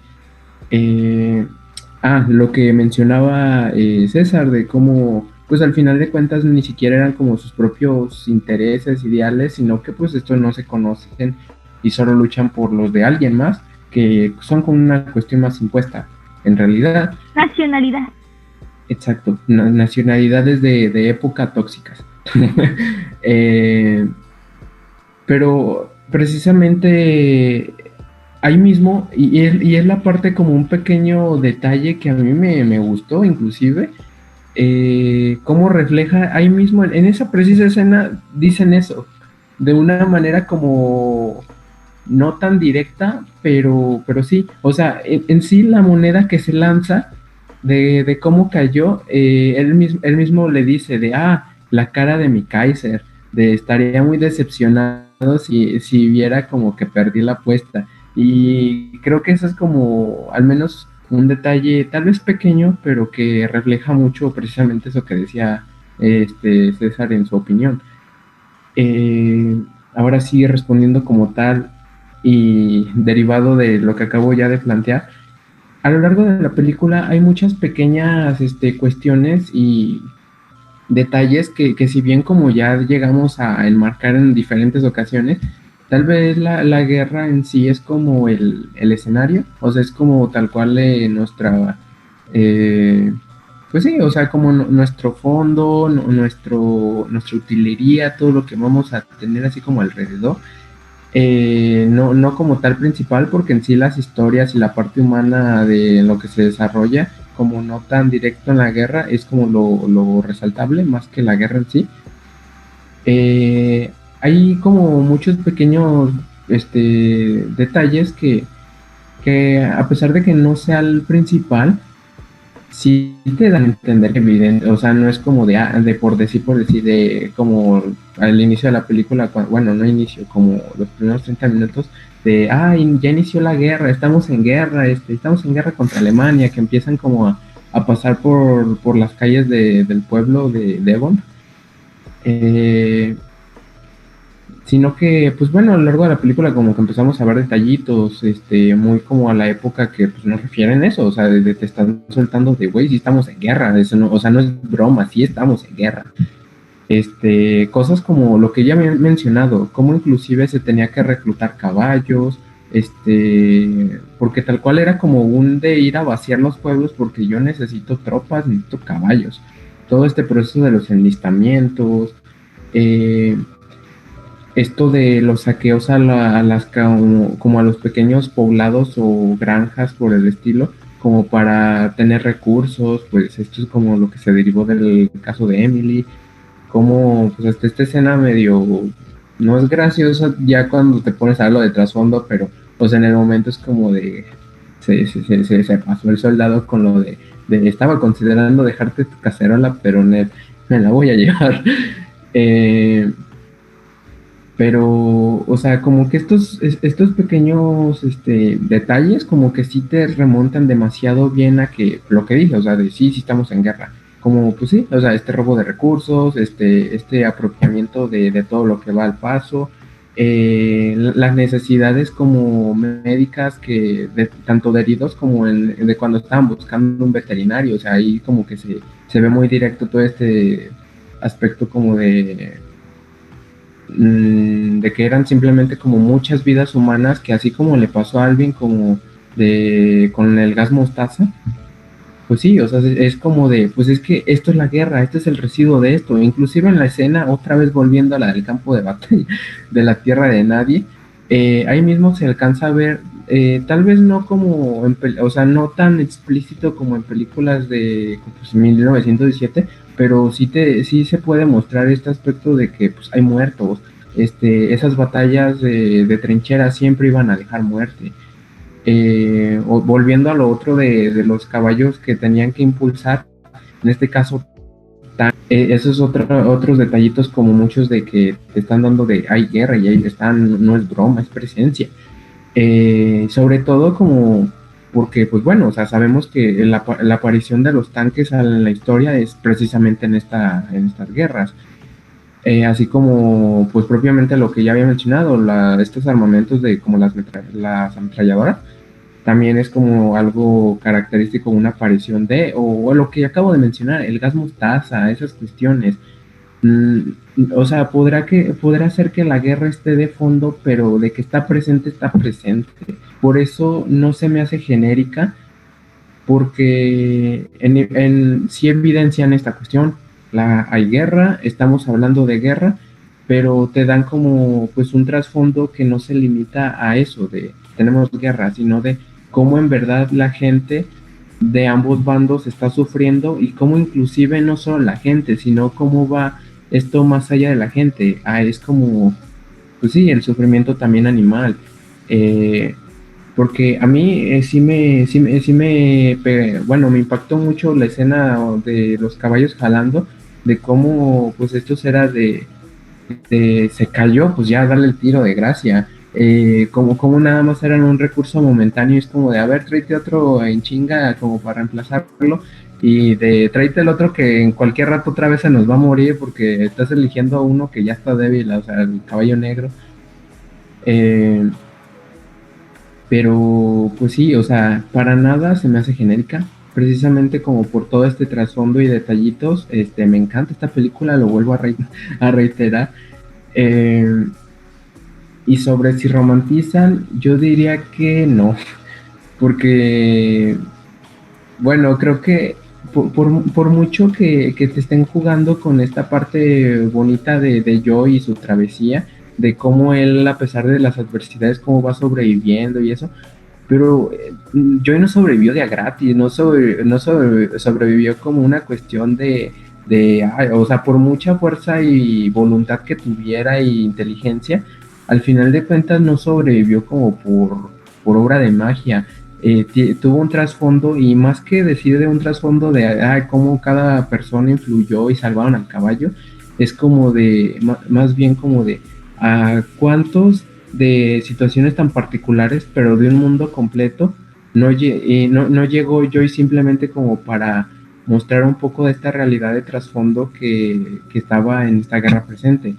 A: Lo que mencionaba César, de cómo pues al final de cuentas ni siquiera eran como sus propios intereses, ideales, sino que pues estos no se conocen y solo luchan por los de alguien más, que son como una cuestión más impuesta, en realidad.
D: Nacionalidad.
A: Exacto, nacionalidades de época tóxicas. Pero precisamente ahí mismo, y es la parte como un pequeño detalle que a mí me gustó, inclusive, cómo refleja ahí mismo, en esa precisa escena, dicen eso, de una manera como no tan directa, pero sí, o sea, en sí la moneda que se lanza, de cómo cayó, él mismo le dice la cara de mi Kaiser, estaría muy decepcionado si viera como que perdí la apuesta. Y creo que eso es como, al menos, un detalle tal vez pequeño, pero que refleja mucho precisamente eso que decía César en su opinión. Ahora sí, respondiendo como tal y derivado de lo que acabo ya de plantear, a lo largo de la película hay muchas pequeñas cuestiones y detalles que si bien como ya llegamos a enmarcar en diferentes ocasiones, tal vez la guerra en sí es como el escenario, o sea, es como tal cual nuestra, pues sí, o sea, como nuestro fondo, nuestra utilería, todo lo que vamos a tener así como alrededor. No como tal principal, porque en sí las historias y la parte humana de lo que se desarrolla, como no tan directo en la guerra, es como lo resaltable, más que la guerra en sí. Hay como muchos pequeños detalles que a pesar de que no sea el principal, sí te dan a entender, evidente, o sea, no es como de por decir, como al inicio de la película, bueno, no inicio, como los primeros 30 minutos, ya inició la guerra, estamos en guerra contra Alemania, que empiezan como a pasar por las calles del pueblo de Devon. sino que, pues bueno, a lo largo de la película como que empezamos a ver detallitos, muy como a la época que pues nos refieren eso, o sea, te están soltando de, güey, sí estamos en guerra, eso no, o sea, no es broma, sí estamos en guerra. Cosas como lo que ya me han mencionado, como inclusive se tenía que reclutar caballos, porque tal cual era como un de ir a vaciar los pueblos porque yo necesito tropas, necesito caballos. Todo este proceso de los enlistamientos, eh, esto de los saqueos como a los pequeños poblados o granjas por el estilo, como para tener recursos, pues esto es como lo que se derivó del caso de Emily, como pues hasta esta escena medio, no es graciosa ya cuando te pones a verlo de trasfondo, pero pues en el momento es como de, se pasó el soldado con lo de estaba considerando dejarte tu cacerola, pero me la voy a llevar. Eh, pero, o sea, como que estos pequeños detalles como que sí te remontan demasiado bien a que lo que dije, o sea, de sí estamos en guerra. Como, pues sí, o sea, este robo de recursos, este apropiamiento de todo lo que va al paso, las necesidades como médicas tanto de heridos como de cuando estaban buscando un veterinario, o sea, ahí como que se ve muy directo todo este aspecto como de que eran simplemente como muchas vidas humanas que así como le pasó a Alvin como con el gas mostaza, pues sí, o sea, es como de, pues es que esto es la guerra, este es el residuo de esto, inclusive en la escena, otra vez volviendo a la del campo de batalla, de la tierra de nadie, ahí mismo se alcanza a ver, tal vez no como, o sea, no tan explícito como en películas de pues, 1917, pero sí se puede mostrar este aspecto de que pues hay muertos, esas batallas de trinchera siempre iban a dejar muerte. Volviendo a lo otro de los caballos que tenían que impulsar, en este caso, esos otros detallitos como muchos de que te están dando de hay guerra y ahí están, no es broma, es presencia. Sobre todo como porque, pues bueno, o sea, sabemos que la aparición de los tanques en la historia es precisamente en estas guerras. Así como, pues propiamente lo que ya había mencionado, estos armamentos de como las ametralladoras, también es como algo característico, una aparición o lo que acabo de mencionar, el gas mostaza, esas cuestiones. Mm, o sea, podrá ser que la guerra esté de fondo, pero de que está presente, está presente. Por eso no se me hace genérica, porque sí evidencian esta cuestión. Hay guerra, estamos hablando de guerra, pero te dan como pues un trasfondo que no se limita a eso de tenemos guerra, sino de cómo en verdad la gente de ambos bandos está sufriendo y cómo inclusive no solo la gente, sino cómo va esto más allá de la gente. Es como, pues sí, el sufrimiento también animal. Porque a mí bueno, me impactó mucho la escena de los caballos jalando, de cómo pues esto era se cayó, pues ya darle el tiro de gracia. Como nada más eran un recurso momentáneo, es como de, a ver, tráete otro en chinga como para reemplazarlo, y de tráete el otro que en cualquier rato otra vez se nos va a morir porque estás eligiendo a uno que ya está débil, o sea, el caballo negro. Pero pues sí, o sea, para nada se me hace genérica, precisamente como por todo este trasfondo y detallitos. Me encanta esta película, lo vuelvo a reiterar. Eh, y sobre si romantizan, yo diría que no, porque, bueno, creo que por mucho que te estén jugando con esta parte bonita de Joe y su travesía, de cómo él, a pesar de las adversidades, cómo va sobreviviendo y eso, pero Joy no sobrevivió de a gratis, no sobrevivió como una cuestión o sea, por mucha fuerza y voluntad que tuviera y inteligencia, al final de cuentas no sobrevivió como por obra de magia. Tuvo un trasfondo, y más que decir de un trasfondo de cómo cada persona influyó y salvaron al caballo, es como más bien como de a cuántos de situaciones tan particulares, pero de un mundo completo, no llegó Joy simplemente como para mostrar un poco de esta realidad de trasfondo que estaba en esta guerra presente.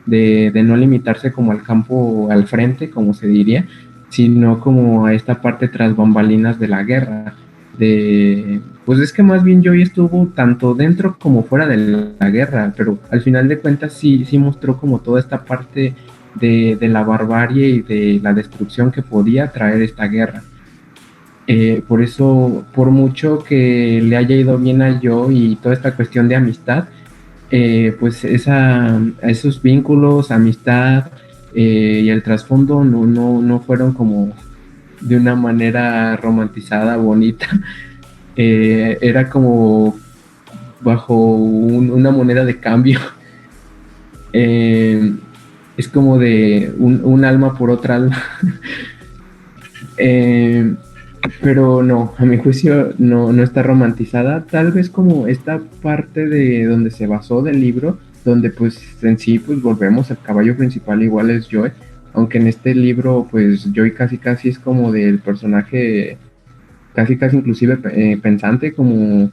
A: de no limitarse como al campo al frente, como se diría, sino como a esta parte tras bambalinas de la guerra. Pues es que más bien Joy estuvo tanto dentro como fuera de la guerra, pero al final de cuentas sí mostró como toda esta parte de la barbarie y de la destrucción que podía traer esta guerra. Por eso, por mucho que le haya ido bien a Joy y toda esta cuestión de amistad, pues esos vínculos, amistad y el trasfondo no fueron como de una manera romantizada, bonita. Era como bajo una moneda de cambio. Es como de un alma por otra alma. Pero no, a mi juicio no está romantizada, tal vez como esta parte de donde se basó del libro, donde pues en sí pues volvemos al caballo principal, igual es Joy, aunque en este libro pues Joy casi es como del personaje casi inclusive pensante, como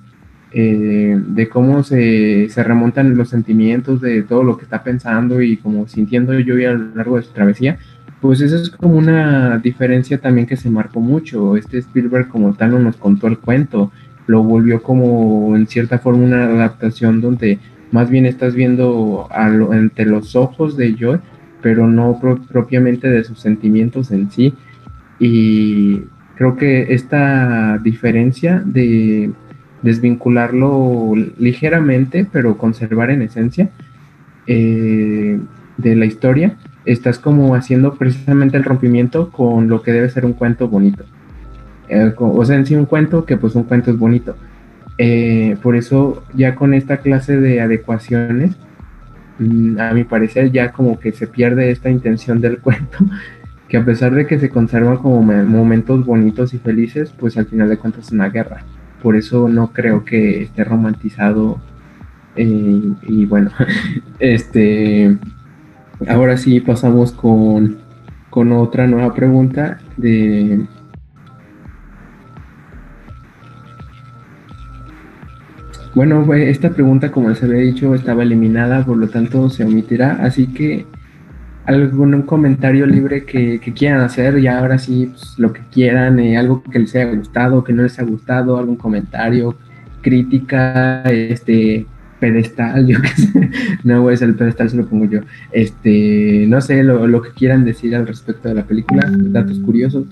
A: de cómo se remontan los sentimientos de todo lo que está pensando y como sintiendo Joy a lo largo de su travesía. Pues eso es como una diferencia también que se marcó mucho. Spielberg como tal no nos contó el cuento, lo volvió como en cierta forma una adaptación donde más bien estás viendo entre los ojos de Joy, pero no propiamente de sus sentimientos en sí. Y creo que esta diferencia de desvincularlo ligeramente, pero conservar en esencia de la historia, estás como haciendo precisamente el rompimiento con lo que debe ser un cuento bonito. O sea, en sí un cuento, que pues un cuento es bonito. Por eso ya con esta clase de adecuaciones, a mi parecer ya como que se pierde esta intención del cuento, que a pesar de que se conservan como momentos bonitos y felices, pues al final de cuentas es una guerra. Por eso no creo que esté romantizado. Y bueno, ahora sí pasamos con otra nueva pregunta Bueno, esta pregunta, como les había dicho, estaba eliminada, por lo tanto se omitirá, así que algún comentario libre que quieran hacer, y ahora sí, pues, lo que quieran, algo que les haya gustado, que no les haya gustado, algún comentario, crítica, pedestal, yo qué sé, no, el pedestal se lo pongo yo, no sé, lo que quieran decir al respecto de la película, datos curiosos.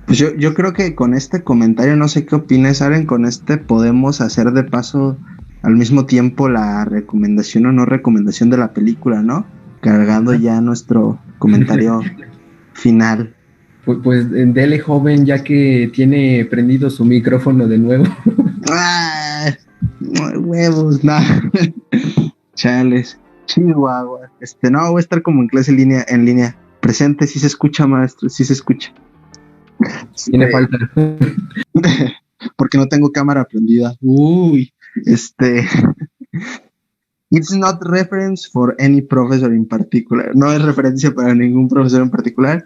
B: Pues yo creo que con este comentario, no sé qué opinas, Aren, con podemos hacer de paso al mismo tiempo la recomendación o no recomendación de la película, ¿no? Cargando ya nuestro comentario final.
A: Pues dele, joven, ya que tiene prendido su micrófono de nuevo.
B: ¡Ah! Huevos, nada. Chales, chihuahua. No, voy a estar como en clase en línea. Presente, si se escucha, maestro, si se escucha.
A: Tiene falta.
B: Porque no tengo cámara prendida. Uy, It's not reference for any professor in particular. No es referencia para ningún profesor en particular.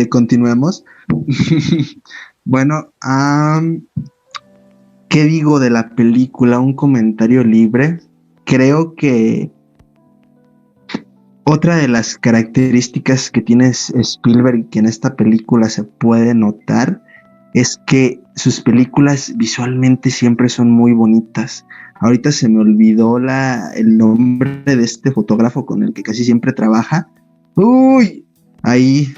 B: Continuemos. Bueno, ¿qué digo de la película? Un comentario libre. Creo que otra de las características que tiene Spielberg y que en esta película se puede notar es que sus películas visualmente siempre son muy bonitas. Ahorita se me olvidó el nombre de este fotógrafo con el que casi siempre trabaja. Uy, ahí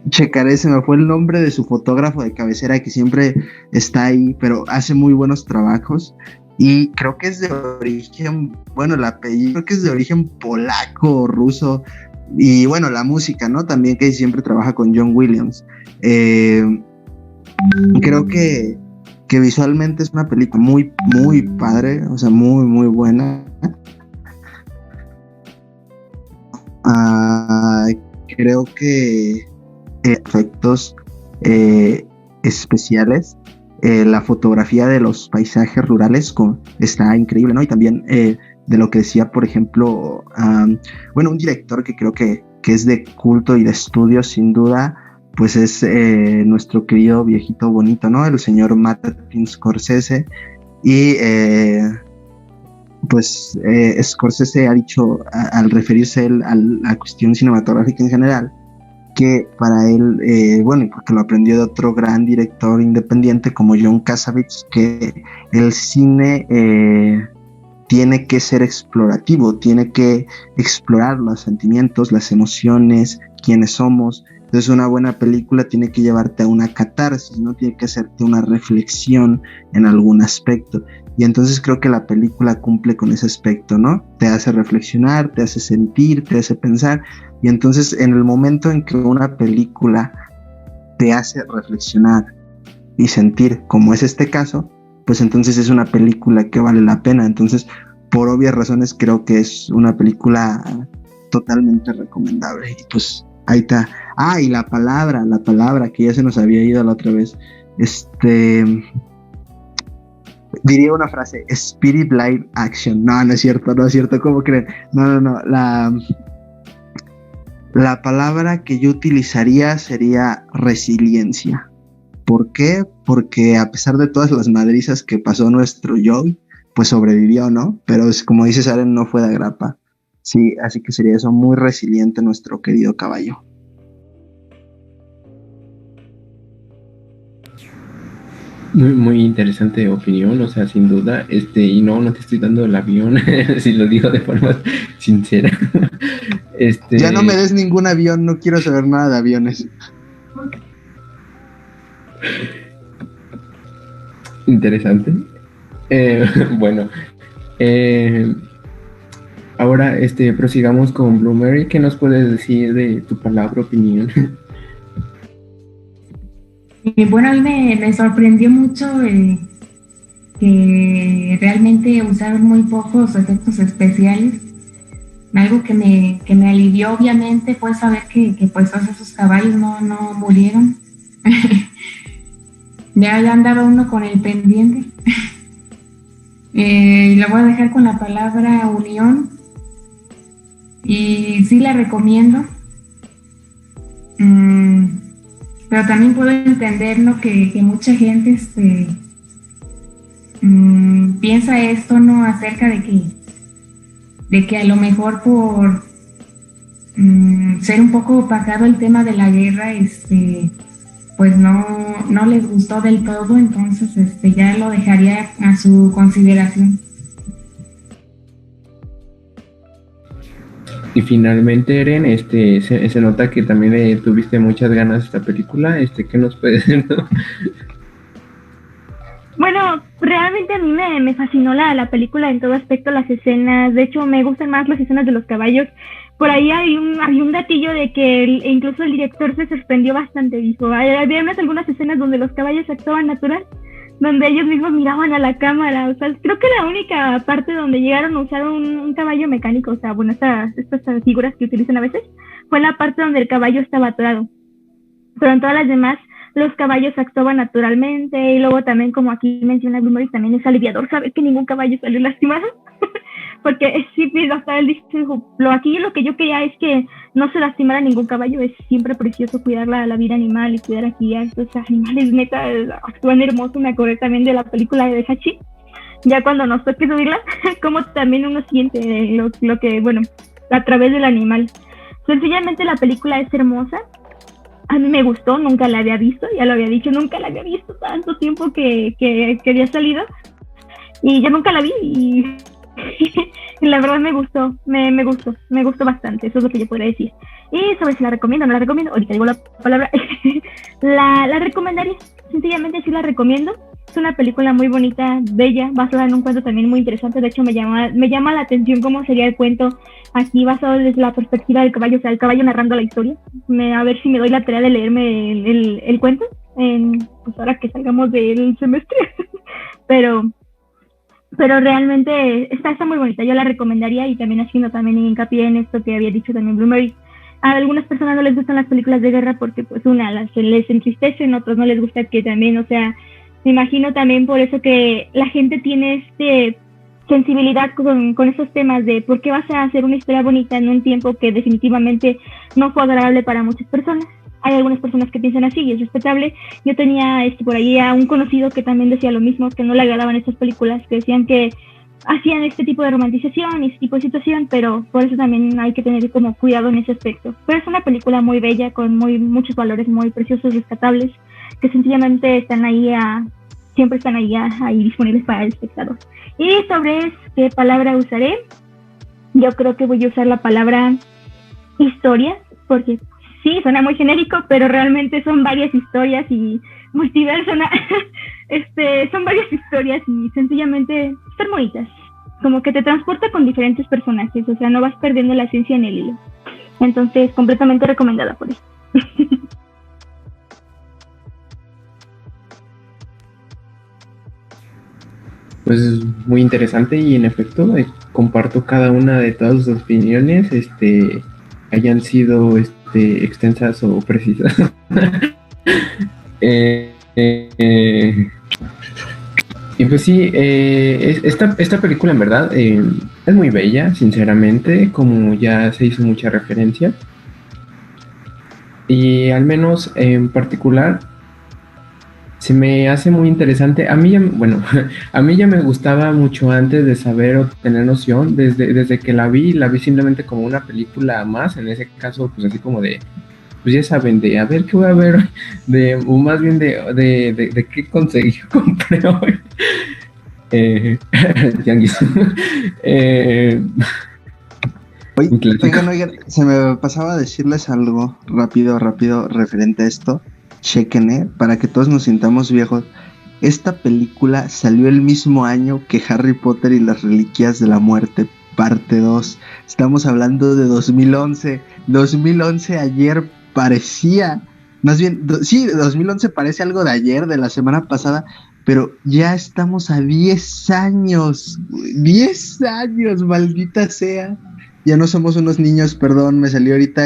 B: checaré, se me fue el nombre de su fotógrafo de cabecera que siempre está ahí, pero hace muy buenos trabajos. Y creo que es de origen, bueno, el apellido creo que es de origen polaco o ruso. Y bueno, la música, ¿no? También que siempre trabaja con John Williams. Creo que visualmente es una película muy, muy padre, o sea, muy, muy buena. Creo que efectos especiales, la fotografía de los paisajes rurales está increíble, ¿no? Y también de lo que decía, por ejemplo, bueno, un director que creo que es de culto y de estudio, sin duda, pues es nuestro querido viejito bonito, ¿no? El señor Martin Scorsese. Y pues Scorsese ha dicho al referirse él a la cuestión cinematográfica en general, que para él, bueno, porque lo aprendió de otro gran director independiente como John Cassavetes, que el cine tiene que ser explorativo, tiene que explorar los sentimientos, las emociones, quiénes somos. Entonces una buena película tiene que llevarte a una catarsis, no tiene que hacerte una reflexión en algún aspecto. Y entonces creo que la película cumple con ese aspecto, ¿no? Te hace reflexionar, te hace sentir, te hace pensar. Y entonces en el momento en que una película te hace reflexionar y sentir, como es este caso, pues entonces es una película que vale la pena. Entonces, por obvias razones, creo que es una película totalmente recomendable. Y pues ahí está. Ah, y la palabra que ya se nos había ido la otra vez. Diría una frase, Spirit Live Action. No es cierto, ¿cómo creen? No. La palabra que yo utilizaría sería resiliencia. ¿Por qué? Porque a pesar de todas las madrizas que pasó nuestro Joey, pues sobrevivió, ¿no? Pero es, como dice Saren, no fue de agrapa. Sí, así que sería eso, muy resiliente nuestro querido caballo.
A: Muy, muy interesante opinión, o sea, sin duda, y no te estoy dando el avión, si lo digo de forma sincera.
B: Ya no me des ningún avión, no quiero saber nada de aviones.
A: Interesante. Bueno, ahora prosigamos con Blue Mary. ¿Qué nos puedes decir de tu palabra opinión?
C: Bueno, a mí me sorprendió mucho que realmente usaron muy pocos efectos especiales. Algo que me alivió, obviamente, fue saber que pues todos esos caballos no murieron. ya andaba uno con el pendiente. Lo voy a dejar con la palabra unión. Y sí la recomiendo. Pero también puedo entender, ¿no? que mucha gente piensa esto, ¿no? Acerca de que a lo mejor por ser un poco opacado el tema de la guerra, pues no les gustó del todo, entonces ya lo dejaría a su consideración.
A: Y finalmente, Eren, se nota que también le tuviste muchas ganas a esta película. ¿Qué nos puedes decir, no?
D: Bueno, realmente a mí me fascinó la película en todo aspecto, las escenas. De hecho, me gustan más las escenas de los caballos. Por ahí había un datillo de que incluso el director se sorprendió bastante. Dijo, había algunas escenas donde los caballos actuaban natural, donde ellos mismos miraban a la cámara. O sea, creo que la única parte donde llegaron a usar un caballo mecánico, o sea, bueno, estas figuras que utilizan a veces, fue la parte donde el caballo estaba atorado. Pero en todas las demás, los caballos actuaban naturalmente. Y luego también, como aquí menciona Blue Mary, también es aliviador saber que ningún caballo salió lastimado. Porque sí, hasta él dijo, aquí lo que yo quería es que no se lastimara ningún caballo. Es siempre precioso cuidar la vida animal y cuidar aquí a estos animales. Neta, actúan hermoso. Me acordé también de la película de Hachi, ya cuando nos toque subirla, como también uno siente lo que, bueno, a través del animal. Sencillamente la película es hermosa. A mí me gustó, nunca la había visto, ya lo había dicho, nunca la había visto tanto tiempo que había salido, y yo nunca la vi, y la verdad me gustó bastante. Eso es lo que yo podría decir. Y sobre si la recomiendo o no la recomiendo, ahorita digo la palabra. la recomendaría, sencillamente sí la recomiendo. Es una película muy bonita, bella, basada en un cuento también muy interesante. De hecho, me llama la atención cómo sería el cuento aquí basado desde la perspectiva del caballo, o sea, el caballo narrando la historia. A ver si me doy la tarea de leerme el cuento, pues ahora que salgamos del semestre. pero realmente está muy bonita, yo la recomendaría. Y también haciendo también hincapié en esto que había dicho también Blue Mary. A algunas personas no les gustan las películas de guerra porque pues se les entristecen, otros no les gusta, que también, o sea, me imagino también por eso que la gente tiene sensibilidad con esos temas de por qué vas a hacer una historia bonita en un tiempo que definitivamente no fue agradable para muchas personas. Hay algunas personas que piensan así y es respetable. Yo tenía por ahí a un conocido que también decía lo mismo, que no le agradaban estas películas, que decían que hacían este tipo de romantización y ese tipo de situación, pero por eso también hay que tener como cuidado en ese aspecto. Pero es una película muy bella, con muchos valores muy preciosos, rescatables, que sencillamente siempre están ahí disponibles para el espectador. Y sobre qué palabra usaré, yo creo que voy a usar la palabra historia, porque sí, suena muy genérico, pero realmente son varias historias y multiverso, son varias historias y sencillamente están bonitas. Como que te transporta con diferentes personajes, o sea, no vas perdiendo la esencia en el hilo. Entonces, completamente recomendada por eso.
A: Pues es muy interesante y en efecto comparto cada una de todas sus opiniones, hayan sido extensas o precisas. Y pues sí, esta película en verdad es muy bella, sinceramente, como ya se hizo mucha referencia. Y al menos en particular se me hace muy interesante. A mí a mí ya me gustaba mucho antes de saber o tener noción, desde que la vi simplemente como una película más, en ese caso, pues así como de, pues ya saben, de a ver qué voy a ver hoy, o más bien de qué conseguí, compré hoy. Tianguis.
B: Oigan, se me pasaba a decirles algo rápido referente a esto. Chequen, para que todos nos sintamos viejos. Esta película salió el mismo año que Harry Potter y las Reliquias de la Muerte, parte 2. Estamos hablando de 2011. 2011 ayer parecía, más bien, sí, 2011 parece algo de ayer, de la semana pasada, pero ya estamos a 10 años. 10 años, maldita sea. Ya no somos unos niños, perdón, me salió ahorita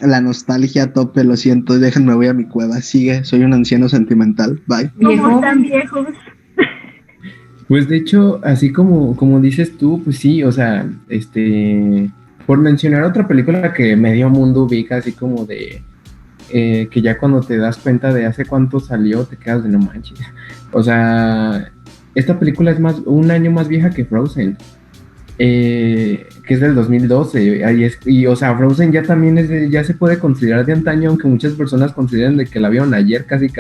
B: la nostalgia a tope, lo siento, déjenme, voy a mi cueva, sigue, soy un anciano sentimental, bye.
D: ¿Cómo tan viejos?
A: Pues de hecho, así como dices tú, pues sí, o sea, por mencionar otra película que medio mundo ubica, así como de, que ya cuando te das cuenta de hace cuánto salió, te quedas de no manches. O sea, esta película es un año más vieja que Frozen. Que es del 2012 y o sea, Frozen ya también ya se puede considerar de antaño, aunque muchas personas consideran de que la vieron ayer casi,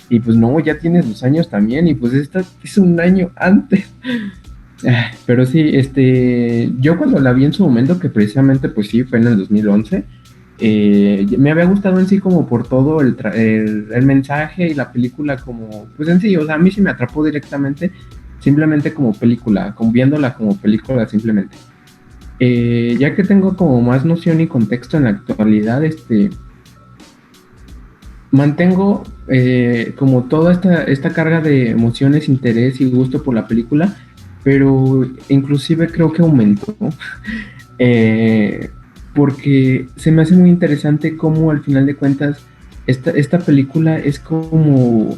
A: y pues no, ya tiene sus años también, y pues esta es un año antes. Pero sí, yo cuando la vi en su momento, que precisamente pues sí, fue en el 2011, me había gustado en sí como por todo el mensaje y la película como, pues en sí, o sea, a mí sí me atrapó directamente, simplemente como película, viéndola como película simplemente. Ya que tengo como más noción y contexto en la actualidad, mantengo como toda esta carga de emociones, interés y gusto por la película, pero inclusive creo que aumentó, porque se me hace muy interesante cómo al final de cuentas esta película es como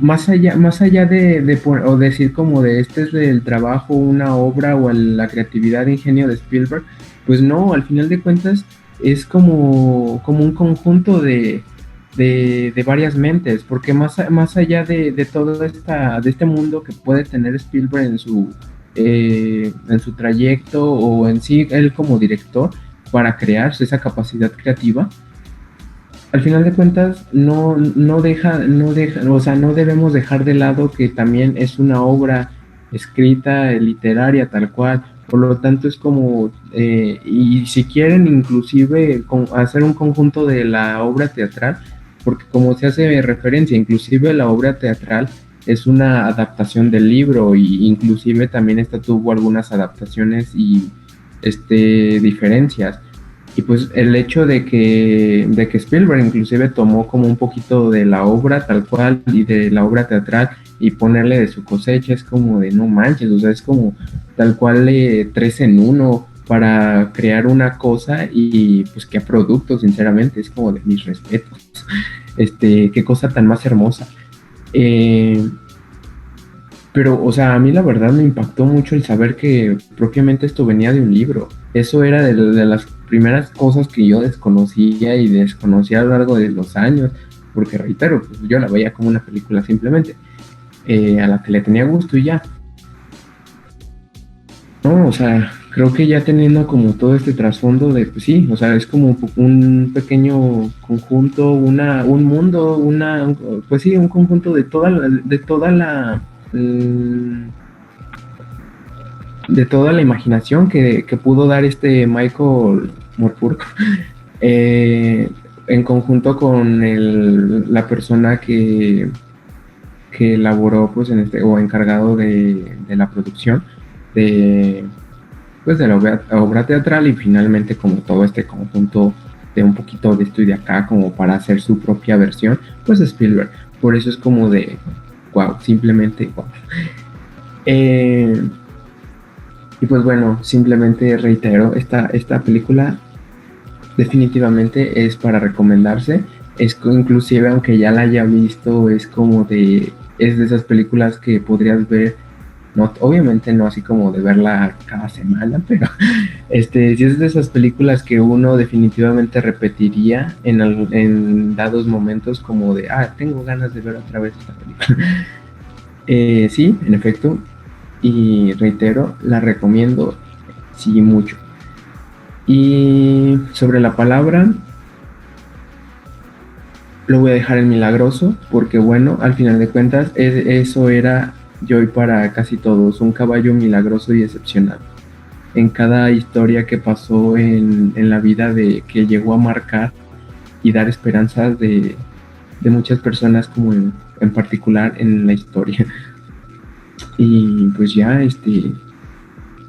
A: más allá de o decir como de este es el trabajo, una obra o la creatividad, ingenio de Spielberg, pues no, al final de cuentas es como un conjunto de varias mentes, porque más allá de todo de este mundo que puede tener Spielberg en su trayecto o en sí él como director para crear esa capacidad creativa, al final de cuentas no deja, o sea, no debemos dejar de lado que también es una obra escrita, literaria, tal cual. Por lo tanto es como, y si quieren inclusive hacer un conjunto de la obra teatral, porque como se hace referencia, inclusive la obra teatral es una adaptación del libro, y inclusive también esta tuvo algunas adaptaciones y diferencias. Y pues el hecho de que Spielberg inclusive tomó como un poquito de la obra tal cual y de la obra teatral y ponerle de su cosecha, es como de no manches, o sea, es como tal cual 3 en 1 para crear una cosa, y pues qué producto, sinceramente, es como de mis respetos. Qué cosa tan más hermosa. Pero, o sea, a mí la verdad me impactó mucho el saber que propiamente esto venía de un libro. Eso era de las primeras cosas que yo desconocía a lo largo de los años, porque reitero, pues yo la veía como una película simplemente, a la que le tenía gusto y ya. No, o sea, creo que ya teniendo como todo este trasfondo de, pues sí, o sea, es como un pequeño conjunto, un mundo, pues sí, un conjunto mm, de toda la imaginación que pudo dar este Michael Morpurgo, eh, en conjunto con la persona que elaboró, pues, o encargado de la producción de, pues, de la obra teatral, y finalmente como todo este conjunto de un poquito de esto y de acá como para hacer su propia versión, pues Spielberg. Por eso es como de wow, simplemente wow. Y pues bueno, simplemente reitero, esta película definitivamente es para recomendarse. Inclusive aunque ya la haya visto, es de esas películas que podrías ver, no, obviamente no así como de verla cada semana, pero sí es de esas películas que uno definitivamente repetiría en dados momentos, como de, tengo ganas de ver otra vez esta película. Sí, en efecto, y reitero, la recomiendo, sí, mucho. Y sobre la palabra, lo voy a dejar en milagroso, porque bueno, al final de cuentas, eso era Joy para casi todos, un caballo milagroso y excepcional. En cada historia que pasó en la vida, que llegó a marcar y dar esperanzas de muchas personas, como en particular en la historia. Y pues ya,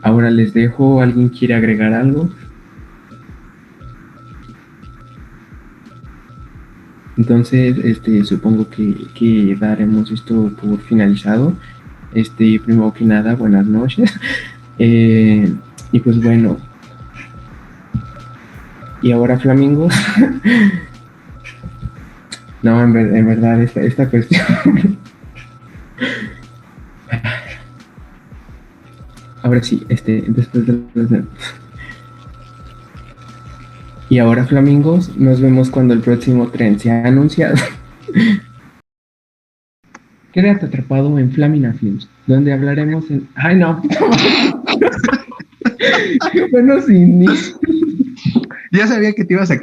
A: ahora les dejo. ¿Alguien quiere agregar algo? Entonces, supongo que daremos esto por finalizado. Primero que nada, buenas noches. Y pues bueno, y ahora Flamingos. No, en verdad, esta cuestión. Ahora sí, después de los... Y ahora, Flamingos, nos vemos cuando el próximo tren sea anunciado. Quédate atrapado en Flamina Films, donde hablaremos en... ¡Ay, no! Bueno, sí,
B: Ya sabía que te ibas a